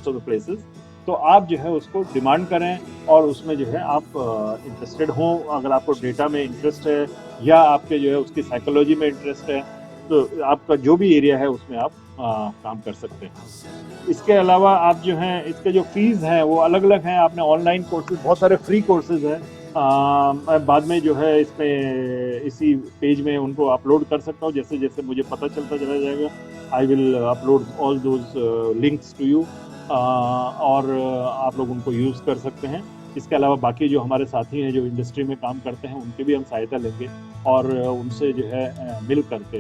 ऑफ द प्लेसेस। तो आप जो है उसको डिमांड करें और उसमें जो है आप इंटरेस्टेड हो। अगर आपको डेटा में इंटरेस्ट है या आपके जो है उसकी साइकोलॉजी में इंटरेस्ट है, तो आपका जो भी एरिया है उसमें आप काम कर सकते हैं। इसके अलावा आप जो हैं इसके जो फीस हैं वो अलग अलग हैं। आपने ऑनलाइन कोर्सेज, बहुत सारे फ्री कोर्सेज हैं, मैं बाद में जो है इसमें इसी पेज में उनको अपलोड कर सकता हूँ। जैसे जैसे मुझे पता चलता चला जाएगा I will upload all those links to you, और आप लोग उनको यूज़ कर सकते हैं। इसके अलावा बाकी जो हमारे साथी हैं जो इंडस्ट्री में काम करते हैं उनकी भी हम सहायता लेंगे और उनसे जो है मिल करके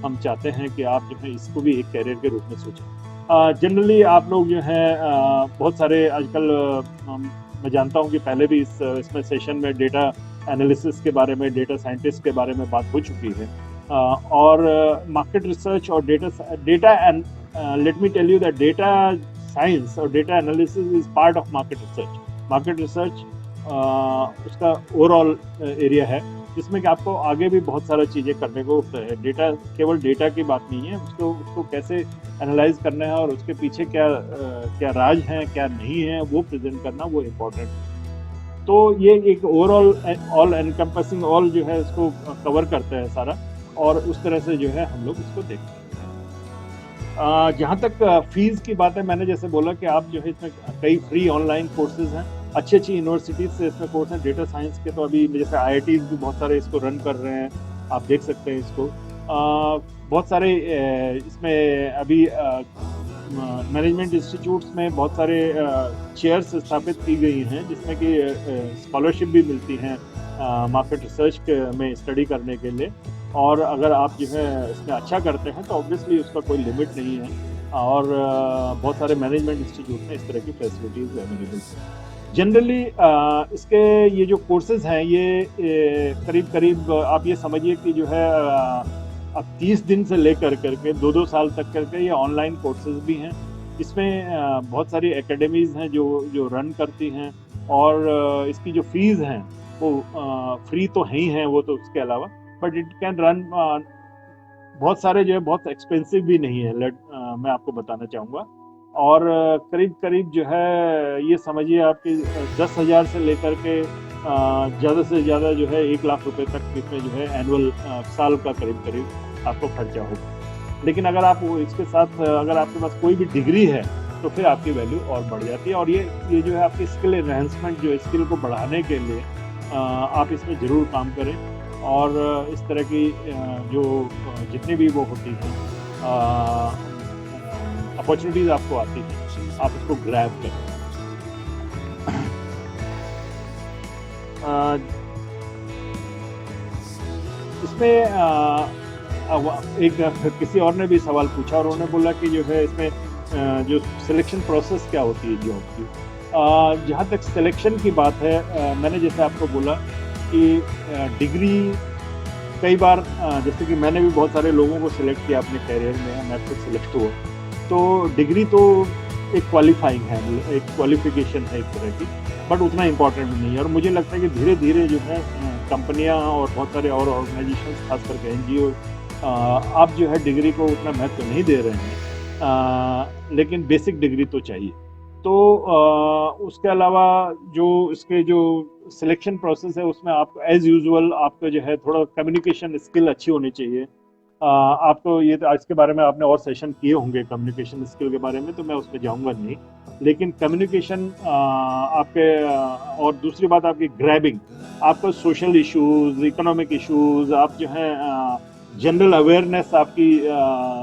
हम चाहते हैं कि आप जो है इसको भी एक कैरियर के रूप में सोचें। जनरली आप लोग जो है बहुत सारे आजकल मैं जानता हूं कि पहले भी इसमें सेशन में डेटा एनालिसिस के बारे में, डेटा साइंटिस्ट के बारे में बात हो चुकी है, और मार्केट रिसर्च और data and let me tell you that data science और data analysis is part of market research. Market research उसका ओवरऑल एरिया है जिसमें कि आपको आगे भी बहुत सारा चीज़ें करने को है। डेटा केवल डेटा की बात नहीं है, उसको कैसे एनालाइज करना है और उसके पीछे क्या राज हैं क्या नहीं है वो प्रेजेंट करना, वो इम्पोर्टेंट है। तो ये एक ओवरऑल ऑल एनकम्पसिंग ऑल जो है इसको कवर करता है सारा, और उस तरह से जो है हम लोग इसको देखते हैं। जहाँ तक फीस की बात है, मैंने जैसे बोला कि आप जो है इसमें कई फ्री ऑनलाइन कोर्सेज हैं, अच्छी यूनिवर्सिटीज से इसमें कोर्स हैं। डेटा साइंस के तो अभी जैसे IITs भी बहुत सारे इसको रन कर रहे हैं, आप देख सकते हैं इसको। बहुत सारे इसमें अभी मैनेजमेंट इंस्टीट्यूट्स में बहुत सारे चेयर्स स्थापित की गई हैं जिसमें कि स्कॉलरशिप भी मिलती हैं मार्केट रिसर्च में स्टडी करने के लिए। और अगर आप जो है इसमें अच्छा करते हैं तो ऑब्वियसली उसका कोई लिमिट नहीं है, और बहुत सारे मैनेजमेंट इंस्टीट्यूट में इस तरह की फैसिलिटीज अवेलेबल हैं। जनरली इसके ये जो कोर्सेज हैं ये करीब आप ये समझिए कि जो है अब 30 दिन से लेकर करके 2-2 साल तक करके ये ऑनलाइन कोर्सेज भी हैं। इसमें बहुत सारी एकेडमीज़ हैं जो रन करती हैं, और इसकी जो फीस हैं वो फ्री तो है ही हैं वो तो उसके अलावा, बट इट कैन रन बहुत सारे जो है बहुत एक्सपेंसिव भी नहीं है, मैं आपको बताना चाहूँगा। और करीब जो है ये समझिए आपकी 10,000 से लेकर के ज़्यादा से ज़्यादा जो है 1 लाख रुपए तक इसमें जो है एनुअल साल का करीब आपको खर्चा होगा। लेकिन अगर आप इसके साथ अगर आपके पास कोई भी डिग्री है तो फिर आपकी वैल्यू और बढ़ जाती है। और ये जो है आपकी स्किल एनहांसमेंट, जो स्किल को बढ़ाने के लिए आप इसमें ज़रूर काम करें, और इस तरह की जो जितनी भी वो होती हैं अपॉर्चुनिटीज आपको आती हैं, आप उसको ग्रैब करें। इसमें एक किसी और ने भी सवाल पूछा और उन्होंने बोला कि जो है इसमें जो सिलेक्शन प्रोसेस क्या होती है जॉब की। जहाँ तक सिलेक्शन की बात है, मैंने जैसे आपको बोला कि डिग्री कई बार जैसे कि मैंने भी बहुत सारे लोगों को सिलेक्ट किया अपने करियर में, मैं खुद सिलेक्ट हुआ। तो डिग्री तो एक क्वालिफाइंग है, एक क्वालिफिकेशन है एक तरह की, बट उतना इम्पोर्टेंट नहीं है। और मुझे लगता है कि धीरे धीरे जो है कंपनियां और बहुत सारे और ऑर्गेनाइजेशन, खास करके एनजीओ, आप जो है डिग्री को उतना महत्व नहीं दे रहे हैं, लेकिन बेसिक डिग्री तो चाहिए। तो उसके अलावा जो इसके जो सिलेक्शन प्रोसेस है उसमें आपको एज यूजुअल आपका जो है थोड़ा कम्युनिकेशन स्किल अच्छी होनी चाहिए। आपको ये आज के बारे में आपने और सेशन किए होंगे कम्युनिकेशन स्किल के बारे में, तो मैं उसमें जाऊंगा नहीं, लेकिन कम्युनिकेशन आपके और दूसरी बात आपकी ग्रैबिंग, आपको सोशल इश्यूज, इकोनॉमिक इश्यूज, आप जो है जनरल अवेयरनेस आपकी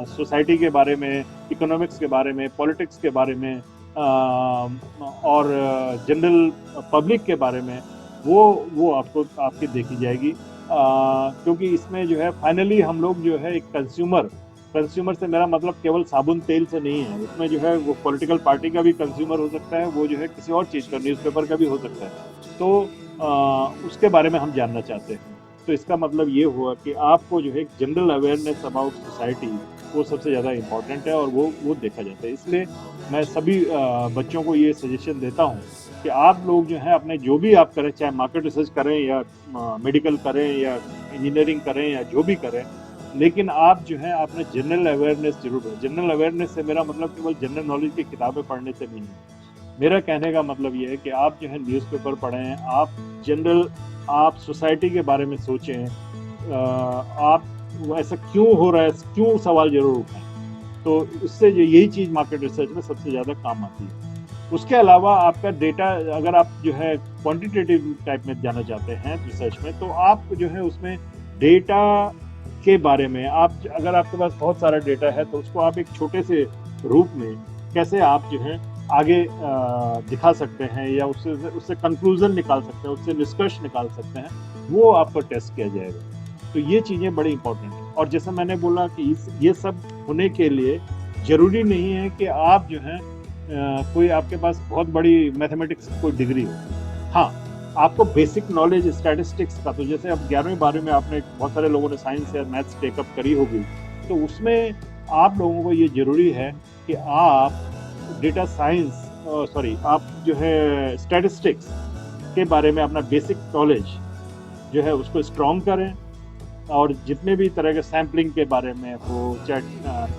सोसाइटी के बारे में, इकोनॉमिक्स के बारे में, पॉलिटिक्स के बारे में, और जनरल पब्लिक के बारे में, वो आपको आपकी देखी जाएगी। क्योंकि इसमें जो है फाइनली हम लोग जो है एक कंज्यूमर से मेरा मतलब केवल साबुन तेल से नहीं है, उसमें जो है वो पॉलिटिकल पार्टी का भी कंज्यूमर हो सकता है, वो जो है किसी और चीज़ का, न्यूज़पेपर का भी हो सकता है। तो उसके बारे में हम जानना चाहते हैं। तो इसका मतलब ये हुआ कि आपको जो है जनरल अवेयरनेस अबाउट सोसाइटी, वो सबसे ज़्यादा इम्पोर्टेंट है और वो देखा जाता है। इसलिए मैं सभी बच्चों को ये सजेशन देता हूँ कि आप लोग जो है अपने जो भी आप करें, चाहे मार्केट रिसर्च करें या मेडिकल करें या इंजीनियरिंग करें या जो भी करें, लेकिन आप जो है आपने जनरल अवेयरनेस जरूर है। जनरल अवेयरनेस से मेरा मतलब केवल जनरल नॉलेज की किताबें पढ़ने से नहीं है। मेरा कहने का मतलब ये है कि आप जो है न्यूज़पेपर पढ़ें, आप जनरल, आप सोसाइटी के बारे में सोचें, आप ऐसा क्यों हो रहा है, क्यों सवाल जरूर उठाएं। तो इससे जो यही चीज़ मार्केट रिसर्च में सबसे ज़्यादा काम आती है। उसके अलावा आपका डेटा, अगर आप जो है क्वांटिटेटिव टाइप में जाना चाहते हैं रिसर्च में, तो आप जो है उसमें डेटा के बारे में, आप अगर आपके पास बहुत सारा डेटा है तो उसको आप एक छोटे से रूप में कैसे आप जो है आगे दिखा सकते हैं या उससे कंक्लूजन निकाल सकते हैं, उससे निष्कर्ष निकाल सकते हैं, वो आपका टेस्ट किया जाएगा। तो ये चीज़ें बड़ी इंपॉर्टेंट है। और जैसे मैंने बोला कि ये सब होने के लिए जरूरी नहीं है कि आप जो है कोई आपके पास बहुत बड़ी मैथमेटिक्स की कोई डिग्री हो। हाँ, आपको बेसिक नॉलेज स्टैटिस्टिक्स का, तो जैसे अब 11वीं 12वीं में आपने बहुत सारे लोगों ने साइंस या मैथ्स टेकअप करी होगी, तो उसमें आप लोगों को ये जरूरी है कि आप डेटा साइंस, आप जो है स्टैटिस्टिक्स के बारे में अपना बेसिक नॉलेज जो है उसको स्ट्रॉन्ग करें। और जितने भी तरह के सैम्पलिंग के बारे में हो, चाहे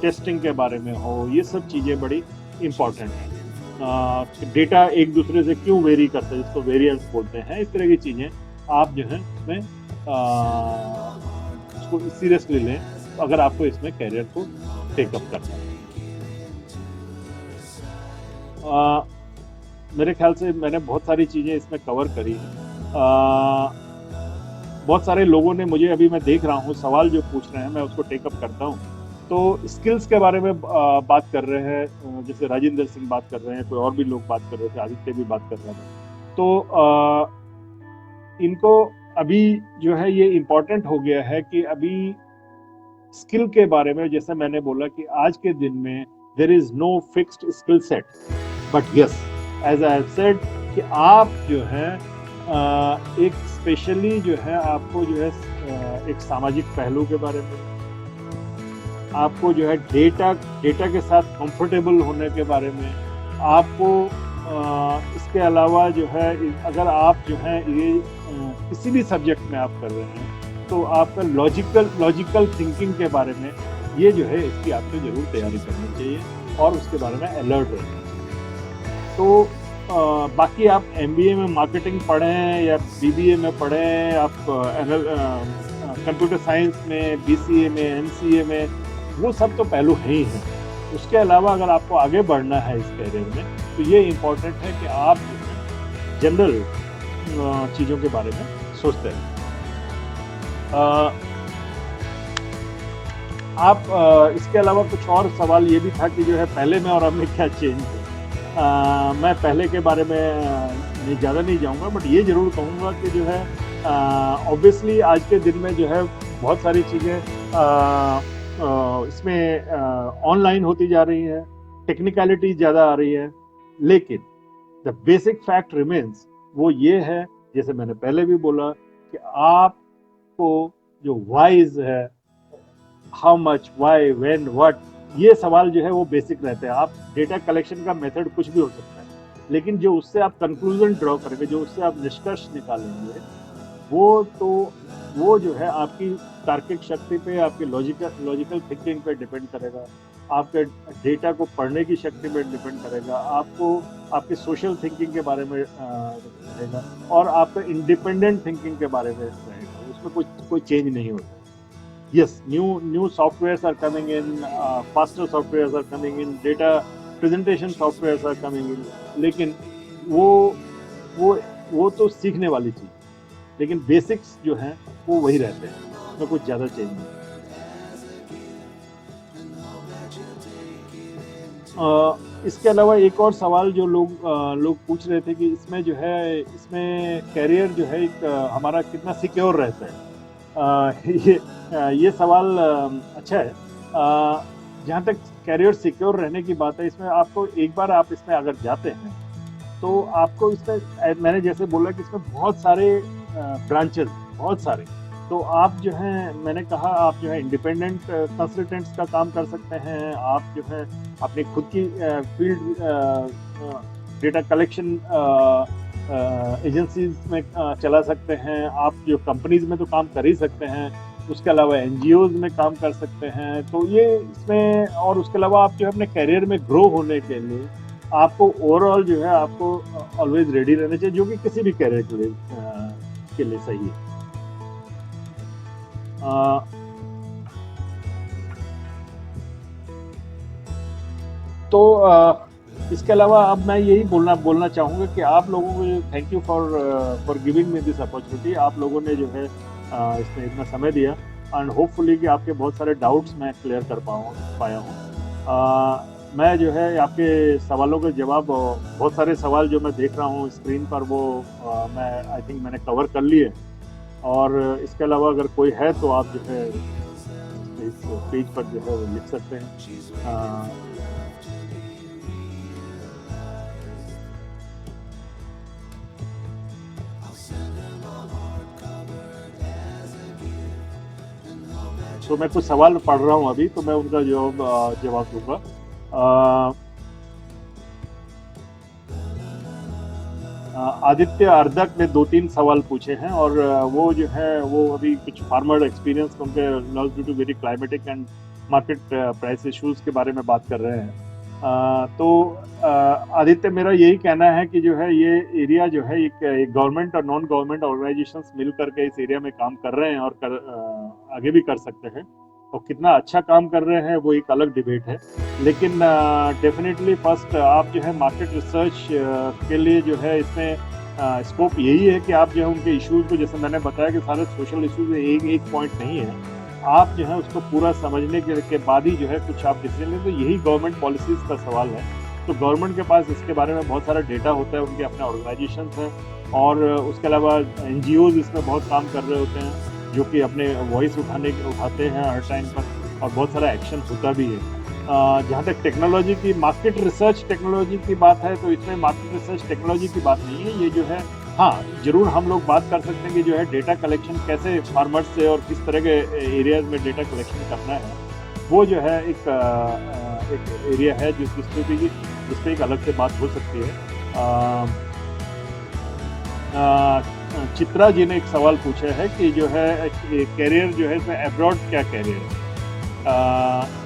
टेस्टिंग के बारे में हो, ये सब चीज़ें बड़ी इम्पॉर्टेंट है। डेटा एक दूसरे से क्यों वेरी करते हैं, जिसको वेरिएंस बोलते हैं, इस तरह की चीज़ें आप जो है इसमें इसको सीरियसली लें अगर आपको इसमें कैरियर को टेकअप करना है। मेरे ख्याल से मैंने बहुत सारी चीज़ें इसमें कवर करी। बहुत सारे लोगों ने मुझे, अभी मैं देख रहा हूँ सवाल जो पूछ रहे हैं, मैं उसको टेकअप करता हूँ। तो स्किल्स के बारे में बात कर रहे हैं, जैसे राजेंद्र सिंह बात कर रहे हैं, कोई और भी लोग बात कर रहे थे, आदित्य भी बात कर रहा था। तो इनको अभी जो है ये इम्पोर्टेंट हो गया है कि अभी स्किल के बारे में, जैसे मैंने बोला कि आज के दिन में there is no fixed skill set, but yes, as I have said कि आप जो है एक स्पेशली जो है आपको जो है एक सामाजिक पहलू के बारे में, आपको जो है डेटा के साथ कंफर्टेबल होने के बारे में, आपको इसके अलावा जो है अगर आप जो है ये किसी भी सब्जेक्ट में आप कर रहे हैं तो आपका लॉजिकल थिंकिंग के बारे में, ये जो है इसकी आपको जरूर तैयारी करनी चाहिए और उसके बारे में अलर्ट रहना चाहिए। तो बाकी आप MBA में मार्केटिंग पढ़ें या BBA में पढ़ें, आप कंप्यूटर साइंस में, BCA में, MCA में, वो सब तो पहलू है ही हैं। उसके अलावा अगर आपको आगे बढ़ना है इस कैरियर में तो ये इम्पोर्टेंट है कि आप जनरल चीज़ों के बारे में सोचते हैं। आप इसके अलावा कुछ और सवाल ये भी था कि जो है पहले में और अब में क्या चेंज है। मैं पहले के बारे में ज़्यादा नहीं जाऊंगा, बट ये ज़रूर कहूँगा कि जो है ऑब्वियसली आज के दिन में जो है बहुत सारी चीज़ें इसमें ऑनलाइन होती जा रही हैं, टेक्निकलिटी ज़्यादा आ रही है, लेकिन द बेसिक फैक्ट रिमेन्स, वो ये है, जैसे मैंने पहले भी बोला, कि आपको जो वाइज है, how much, why, when, what, ये सवाल जो है वो बेसिक रहते हैं। आप डेटा कलेक्शन का मेथड कुछ भी हो सकता है, लेकिन जो उससे आप कंक्लूजन ड्रॉ करेंगे, जो उससे आप निष्कर्ष निकालेंगे, वो तो वो जो है आपकी तार्किक शक्ति पे, आपकी लॉजिकल लॉजिकल थिंकिंग पे डिपेंड करेगा, आपके डेटा को पढ़ने की शक्ति पे डिपेंड करेगा, आपको आपके सोशल थिंकिंग के बारे में रहेगा, और आपका इंडिपेंडेंट थिंकिंग के बारे में रहेगा। उसमें कोई चेंज नहीं होता। Yes, new softwares are coming in, faster softwares are coming in, data presentation softwares are coming in, लेकिन वो वो वो तो सीखने वाली चीज, लेकिन बेसिक्स जो हैं वो वही रहते हैं, उसमें कुछ ज्यादा चेंज नहीं। इसके अलावा एक और सवाल जो लोग पूछ रहे थे कि इसमें जो है, इसमें कैरियर जो है एक हमारा कितना सिक्योर रहता है। ये सवाल अच्छा है। जहाँ तक कैरियर सिक्योर रहने की बात है, इसमें आपको एक बार आप इसमें अगर जाते हैं तो आपको इसमें, मैंने जैसे बोला कि इसमें बहुत सारे ब्रांचेस, बहुत सारे, तो आप जो है, मैंने कहा, आप जो है इंडिपेंडेंट कंसल्टेंट्स का काम कर सकते हैं, आप जो है अपनी खुद की फील्ड डेटा कलेक्शन एजेंसीज में चला सकते हैं, आप जो कंपनीज में तो काम कर ही सकते हैं, उसके अलावा एनजीओज में काम कर सकते हैं। तो ये इसमें, और उसके अलावा आप जो है अपने करियर में ग्रो होने के लिए आपको ओवरऑल जो है आपको ऑलवेज रेडी रहना चाहिए, जो कि किसी भी करियर के लिए सही है। तो इसके अलावा अब मैं यही बोलना चाहूँगा कि आप लोगों को thank you for giving me this opportunity. आप लोगों ने जो है इसमें इतना समय दिया, एंड होपफुली कि आपके बहुत सारे डाउट्स मैं क्लियर कर पाया हूँ। मैं जो है आपके सवालों के जवाब, बहुत सारे सवाल जो मैं देख रहा हूँ स्क्रीन पर, वो मैं आई थिंक मैंने कवर कर लिए, और इसके अलावा अगर कोई है तो आप जो है इस पेज पर जो है वो लिख सकते हैं। तो मैं कुछ सवाल पढ़ रहा हूँ अभी, तो मैं उनका जवाब दूंगा। आदित्य अर्धक ने 2-3 सवाल पूछे हैं, और वो जो है वो अभी कुछ फार्मर एक्सपीरियंस, उनके loss due to very climatic and market price issues के बारे में बात कर रहे हैं। तो आदित्य, मेरा यही कहना है कि जो है ये एरिया जो है, एक गवर्नमेंट और नॉन गवर्नमेंट ऑर्गेनाइजेशंस मिल करके इस एरिया में काम कर रहे हैं, और आगे भी कर सकते हैं, और कितना अच्छा काम कर रहे हैं वो एक अलग डिबेट है। लेकिन डेफिनेटली फर्स्ट आप जो है मार्केट रिसर्च के लिए जो है इसमें स्कोप यही है कि आप जो है उनके इश्यूज को, जैसे मैंने बताया कि सारे सोशल इश्यूज एक पॉइंट नहीं है, आप जो है उसको पूरा समझने के बाद ही जो है कुछ आप डिसीजन लें। तो यही गवर्नमेंट पॉलिसीज का सवाल है। तो गवर्नमेंट के पास इसके बारे में बहुत सारा डेटा होता है, उनके अपने ऑर्गेनाइजेशन हैं, और उसके अलावा एनजीओज इसमें बहुत काम कर रहे होते हैं, जो कि अपने वॉइस उठाते हैं हर टाइम पर, और बहुत सारा एक्शन होता भी है। जहाँ तक टेक्नोलॉजी की, मार्केट रिसर्च टेक्नोलॉजी की बात है, तो इसमें मार्केट रिसर्च टेक्नोलॉजी की बात नहीं है ये जो है। हाँ, जरूर हम लोग बात कर सकते हैं कि जो है डेटा कलेक्शन कैसे फार्मर्स से और किस तरह के एरियाज में डेटा कलेक्शन करना है, वो जो है एक एरिया है जिस पे एक अलग से बात हो सकती है। चित्रा जी ने एक सवाल पूछा है कि जो है कैरियर जो है इसमें अब्रॉड क्या कैरियर है।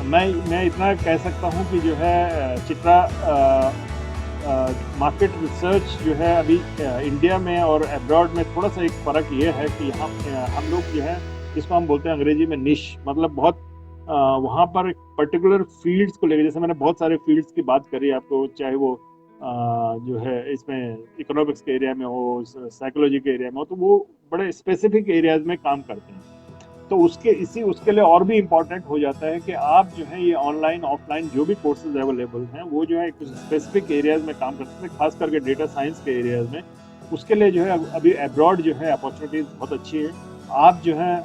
मैं इतना कह सकता हूँ कि जो है चित्रा, मार्केट रिसर्च जो है अभी इंडिया में और अब्रॉड में थोड़ा सा एक फ़र्क ये है कि हम लोग जो है, जिसको हम बोलते हैं अंग्रेजी में निश, मतलब बहुत वहाँ पर पर्टिकुलर फील्ड्स को लेकर, जैसे मैंने बहुत सारे फील्ड्स की बात करी आपको, चाहे वो जो है इसमें इकोनॉमिक्स के एरिया में हो, साइकोलॉजी के एरिया में हो, तो वो बड़े स्पेसिफिक एरियाज में काम करते हैं। तो उसके लिए और भी इम्पोर्टेंट हो जाता है कि आप जो है ये ऑनलाइन ऑफलाइन जो भी कोर्सेज अवेलेबल हैं, वो जो है कुछ स्पेसिफिक एरियाज में काम करते हैं, खास करके डेटा साइंस के एरियाज में। उसके लिए जो है अभी अब्रॉड जो है अपॉर्चुनिटीज बहुत अच्छी है, आप जो है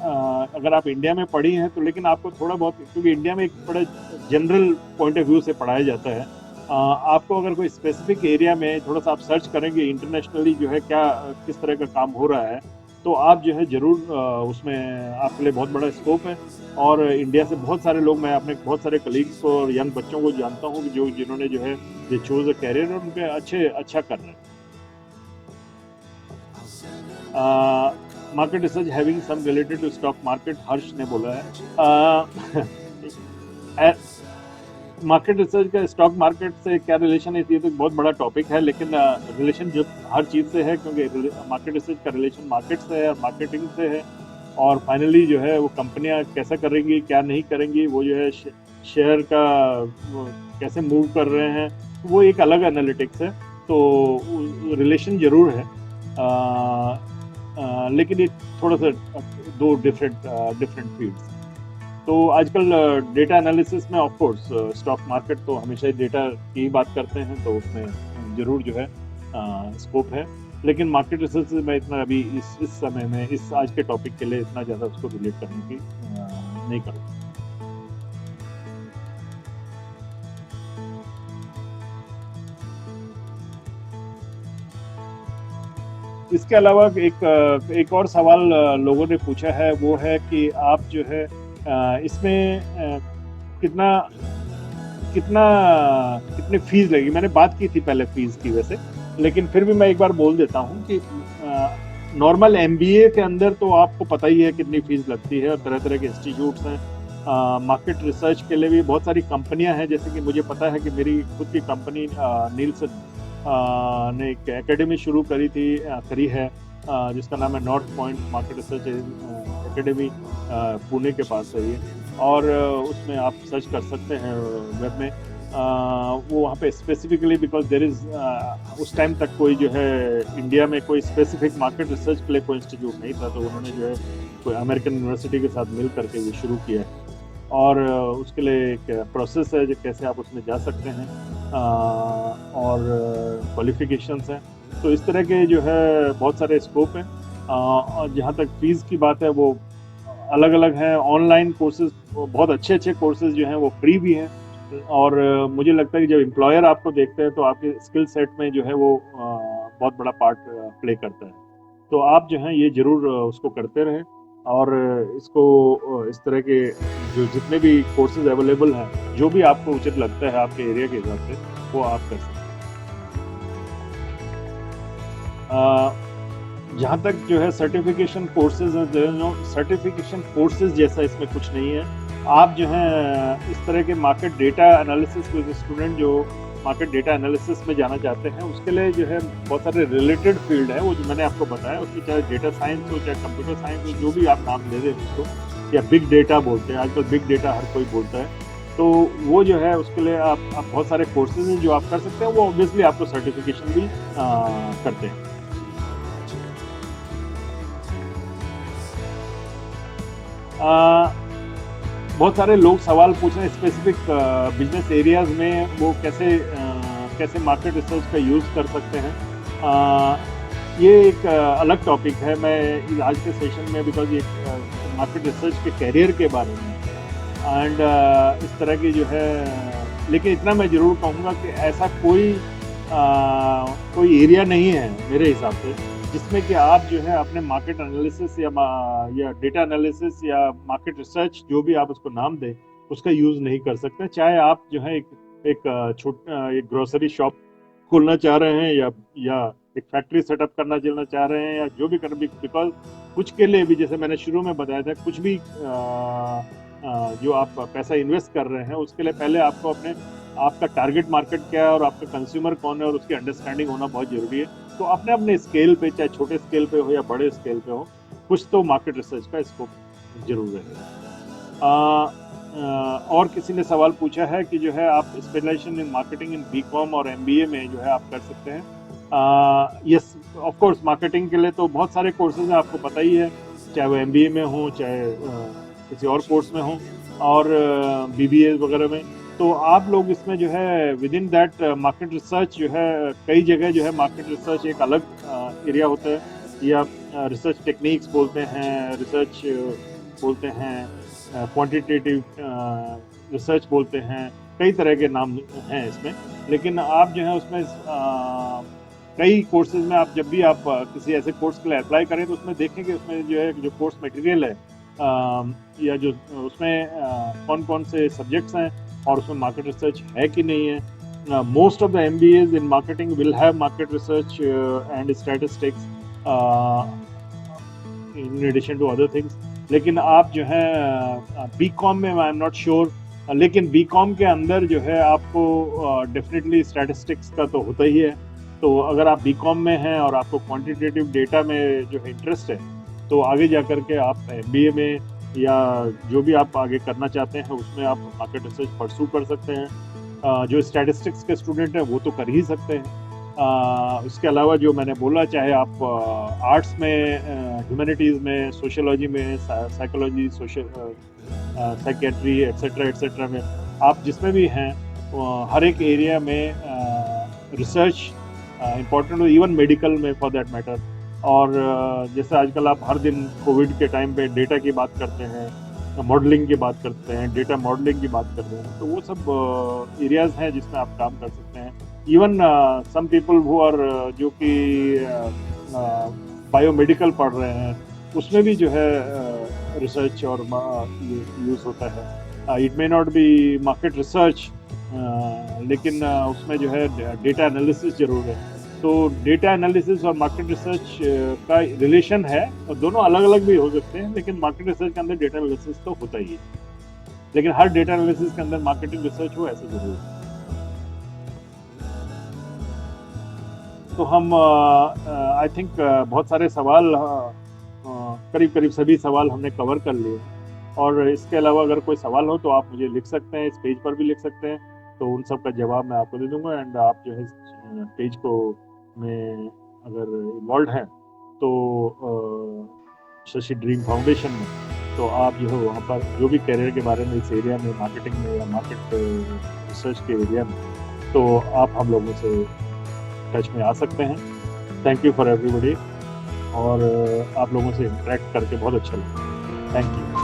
अगर आप इंडिया में पढ़ी हैं तो, लेकिन आपको थोड़ा बहुत, क्योंकि इंडिया में एक बड़ा जनरल पॉइंट ऑफ व्यू से पढ़ाया जाता है, आपको अगर कोई स्पेसिफिक एरिया में थोड़ा सा आप सर्च करेंगे इंटरनेशनली जो है क्या किस तरह का काम हो रहा है, तो आप जो है जरूर उसमें आपके लिए बहुत बड़ा स्कोप है। और इंडिया से बहुत सारे लोग, मैं अपने बहुत सारे कलीग्स को और यंग बच्चों को जानता हूँ जो जिन्होंने जो है ये चूज अ कैरियर और उनके अच्छा कर रहे हैं। Market research having some related to stock market, Harsh ने बोला है। मार्केट रिसर्च का स्टॉक मार्केट से क्या रिलेशन है, ये तो बहुत बड़ा टॉपिक है, लेकिन रिलेशन जो हर चीज से है, क्योंकि मार्केट रिसर्च का रिलेशन मार्केट से है, मार्केटिंग से है, और फाइनली जो है वो कंपनियां कैसा करेंगी क्या नहीं करेंगी, वो जो है शेयर का कैसे मूव कर रहे हैं, वो एक अलग एनालिटिक्स है। तो रिलेशन जरूर है, लेकिन ये थोड़ा सा दो डिफरेंट फील्ड्स। तो आजकल डेटा एनालिसिस में ऑफ कोर्स स्टॉक मार्केट तो हमेशा ही डेटा की बात करते हैं, तो उसमें जरूर जो है स्कोप है, लेकिन मार्केट रिसर्च से मैं इतना अभी इस समय में इस आज के टॉपिक के लिए इतना ज़्यादा उसको रिलेट करने की नहीं करूँगा। इसके अलावा एक और सवाल लोगों ने पूछा है, वो है कि आप जो है इसमें कितना कितना कितनी फीस लगेगी। मैंने बात की थी पहले फीस की वैसे, लेकिन फिर भी मैं एक बार बोल देता हूँ कि नॉर्मल एमबीए के अंदर तो आपको पता ही है कितनी फीस लगती है, तरह तरह के इंस्टीट्यूट्स हैं। मार्केट रिसर्च के लिए भी बहुत सारी कंपनियां हैं, जैसे कि मुझे पता है कि मेरी खुद की कंपनी नीलसन ने एक एकेडमी शुरू करी है जिसका नाम है north point market research academy, Pune के पास है ये, और उसमें आप सर्च कर सकते हैं वेब में। वो वहाँ पे स्पेसिफिकली बिकॉज देयर इज उस टाइम तक कोई जो है इंडिया में कोई स्पेसिफिक मार्केट रिसर्च के लिए कोई इंस्टीट्यूट नहीं था, तो उन्होंने जो है कोई अमेरिकन यूनिवर्सिटी के साथ मिल करके ये शुरू किया है, और उसके लिए एक प्रोसेस है जो कैसे आप उसमें जा सकते हैं, और क्वालिफिकेशंस हैं। तो इस तरह के जो है बहुत सारे स्कोप हैं, और जहाँ तक फीस की बात है वो अलग अलग हैं। ऑनलाइन कोर्सेज बहुत अच्छे कोर्सेज जो हैं वो फ्री भी हैं, और मुझे लगता है कि जब एम्प्लॉयर आपको देखते हैं तो आपके स्किल सेट में जो है वो बहुत बड़ा पार्ट प्ले करता है। तो आप जो है ये जरूर उसको करते रहें, और इसको इस तरह के जो जितने भी कोर्सेज अवेलेबल हैं, जो भी आपको उचित लगता है आपके एरिया के हिसाब से, वो आप कर सकते हैं। जहाँ तक जो है सर्टिफिकेशन कोर्सेज हैं, सर्टिफिकेशन कोर्सेज जैसा इसमें कुछ नहीं है। आप जो है इस तरह के मार्केट डेटा एनालिसिस के स्टूडेंट जो मार्केट डेटा एनालिसिस में जाना चाहते हैं, उसके लिए जो है बहुत सारे रिलेटेड फील्ड है, वो जो मैंने आपको बताया, उसकी चाहे डेटा साइंस हो, चाहे कंप्यूटर साइंस हो, जो भी आप नाम ले दें उसको, या बिग डेटा बोलते हैं आजकल, बिग डेटा हर कोई बोलता है, तो वो जो है उसके लिए आप बहुत सारे कोर्सेज हैं जो आप कर सकते हैं, वो ऑब्वियसली आपको सर्टिफिकेशन भी करते हैं। बहुत सारे लोग सवाल पूछ रहे हैं स्पेसिफिक बिजनेस एरियाज में वो कैसे मार्केट रिसर्च का यूज़ कर सकते हैं। ये एक अलग टॉपिक है, मैं आज के सेशन में बिकॉज ये मार्केट रिसर्च के कैरियर के बारे में एंड इस तरह की जो है, लेकिन इतना मैं ज़रूर कहूँगा कि ऐसा कोई एरिया नहीं है मेरे हिसाब से जिसमें कि आप जो है अपने मार्केट एनालिसिस या डेटा एनालिसिस या मार्केट रिसर्च, जो भी आप उसको नाम दें, उसका यूज़ नहीं कर सकते। चाहे आप जो है एक ग्रोसरी शॉप खोलना चाह रहे हैं, या एक फैक्ट्री सेटअप करना चाह रहे हैं, या जो भी करना, बिकॉज कुछ के लिए भी, जैसे मैंने शुरू में बताया था, कुछ भी जो आप पैसा इन्वेस्ट कर रहे हैं उसके लिए पहले आपको आपका टारगेट मार्केट क्या है और आपका कंज्यूमर कौन है, और उसकी अंडरस्टैंडिंग होना बहुत जरूरी है। तो अपने स्केल पे, चाहे छोटे स्केल पे हो या बड़े स्केल पे हो, कुछ तो मार्केट रिसर्च का स्कोप जरूर रहेगा। और किसी ने सवाल पूछा है कि जो है आप specialization in marketing in BCom और एमबीए में जो है आप कर सकते हैं। यस, ऑफ कोर्स मार्केटिंग के लिए तो बहुत सारे कोर्सेज हैं, आपको पता ही है, चाहे वो एमबीए में हो, चाहे किसी और कोर्स में हो, और बीबीए वगैरह में। तो आप लोग इसमें जो है with in that market research जो है, कई जगह जो है मार्केट रिसर्च एक अलग एरिया होता है, या रिसर्च टेक्निक्स बोलते हैं, रिसर्च बोलते हैं, क्वांटिटेटिव रिसर्च बोलते हैं, कई तरह के नाम हैं इसमें। लेकिन आप जो है उसमें कई कोर्सेज में आप जब भी आप किसी ऐसे कोर्स के लिए अप्लाई करें तो उसमें देखें कि उसमें जो है जो कोर्स मटेरियल है या जो उसमें कौन कौन से सब्जेक्ट्स हैं और उसमें मार्केट रिसर्च है कि नहीं है। Most of the MBAs in marketing will have market research and statistics in addition to other things। लेकिन आप जो है BCom में आई एम नॉट श्योर, लेकिन BCom के अंदर जो है आपको डेफिनेटली स्टैटिस्टिक्स का तो होता ही है। तो अगर आप BCom में हैं और आपको क्वांटिटेटिव डेटा में जो है इंटरेस्ट है तो आगे जा कर के आप MBA में या जो भी आप आगे करना चाहते हैं उसमें आप मार्केट रिसर्च परसू कर सकते हैं। जो स्टैटिस्टिक्स के स्टूडेंट हैं वो तो कर ही सकते हैं। उसके अलावा जो मैंने बोला, चाहे आप आर्ट्स में, ह्यूमैनिटीज़ में, सोशियोलॉजी में, साइकोलॉजी, सोशल साइकेट्री एट्सेट्रा में आप जिसमें भी हैं, हर एक एरिया में रिसर्च इम्पोर्टेंट हो, इवन मेडिकल में फॉर दैट मैटर। और जैसे आजकल आप हर दिन कोविड के टाइम पे डेटा की बात करते हैं, मॉडलिंग की बात करते हैं, डेटा मॉडलिंग की बात करते हैं, तो वो सब एरियाज हैं जिसमें आप काम कर सकते हैं। Even some people who are जो कि बायोमेडिकल पढ़ रहे हैं उसमें भी जो है रिसर्च और यूज होता है। It may not be market research, लेकिन उसमें जो है डेटा एनालिसिस जरूर है। तो डेटा एनालिसिस और मार्केट रिसर्च का रिलेशन है, और दोनों अलग अलग भी हो सकते हैं, लेकिन मार्केट रिसर्च के अंदर डेटा एनालिसिस तो होता ही है। लेकिन हर डेटा एनालिसिस के अंदर मार्केटिंग रिसर्च हो ऐसा जरूरी है। तो हम आई थिंक बहुत सारे सवाल, करीब करीब सभी सवाल हमने कवर कर लिए। और इसके अलावा अगर कोई सवाल हो तो आप मुझे लिख सकते हैं, इस पेज पर भी लिख सकते हैं, तो उन सब का जवाब मैं आपको दे दूंगा। एंड आप जो है पेज को में अगर इन्वॉल्व हैं तो शशि ड्रीम फाउंडेशन में, तो आप जो है वहाँ पर जो भी करियर के बारे में इस एरिया में, मार्केटिंग में या मार्केट रिसर्च के एरिया में, तो आप हम लोगों से टच में आ सकते हैं। थैंक यू फॉर एवरीबॉडी, और आप लोगों से इंटरेक्ट करके बहुत अच्छा लगा। Thank you.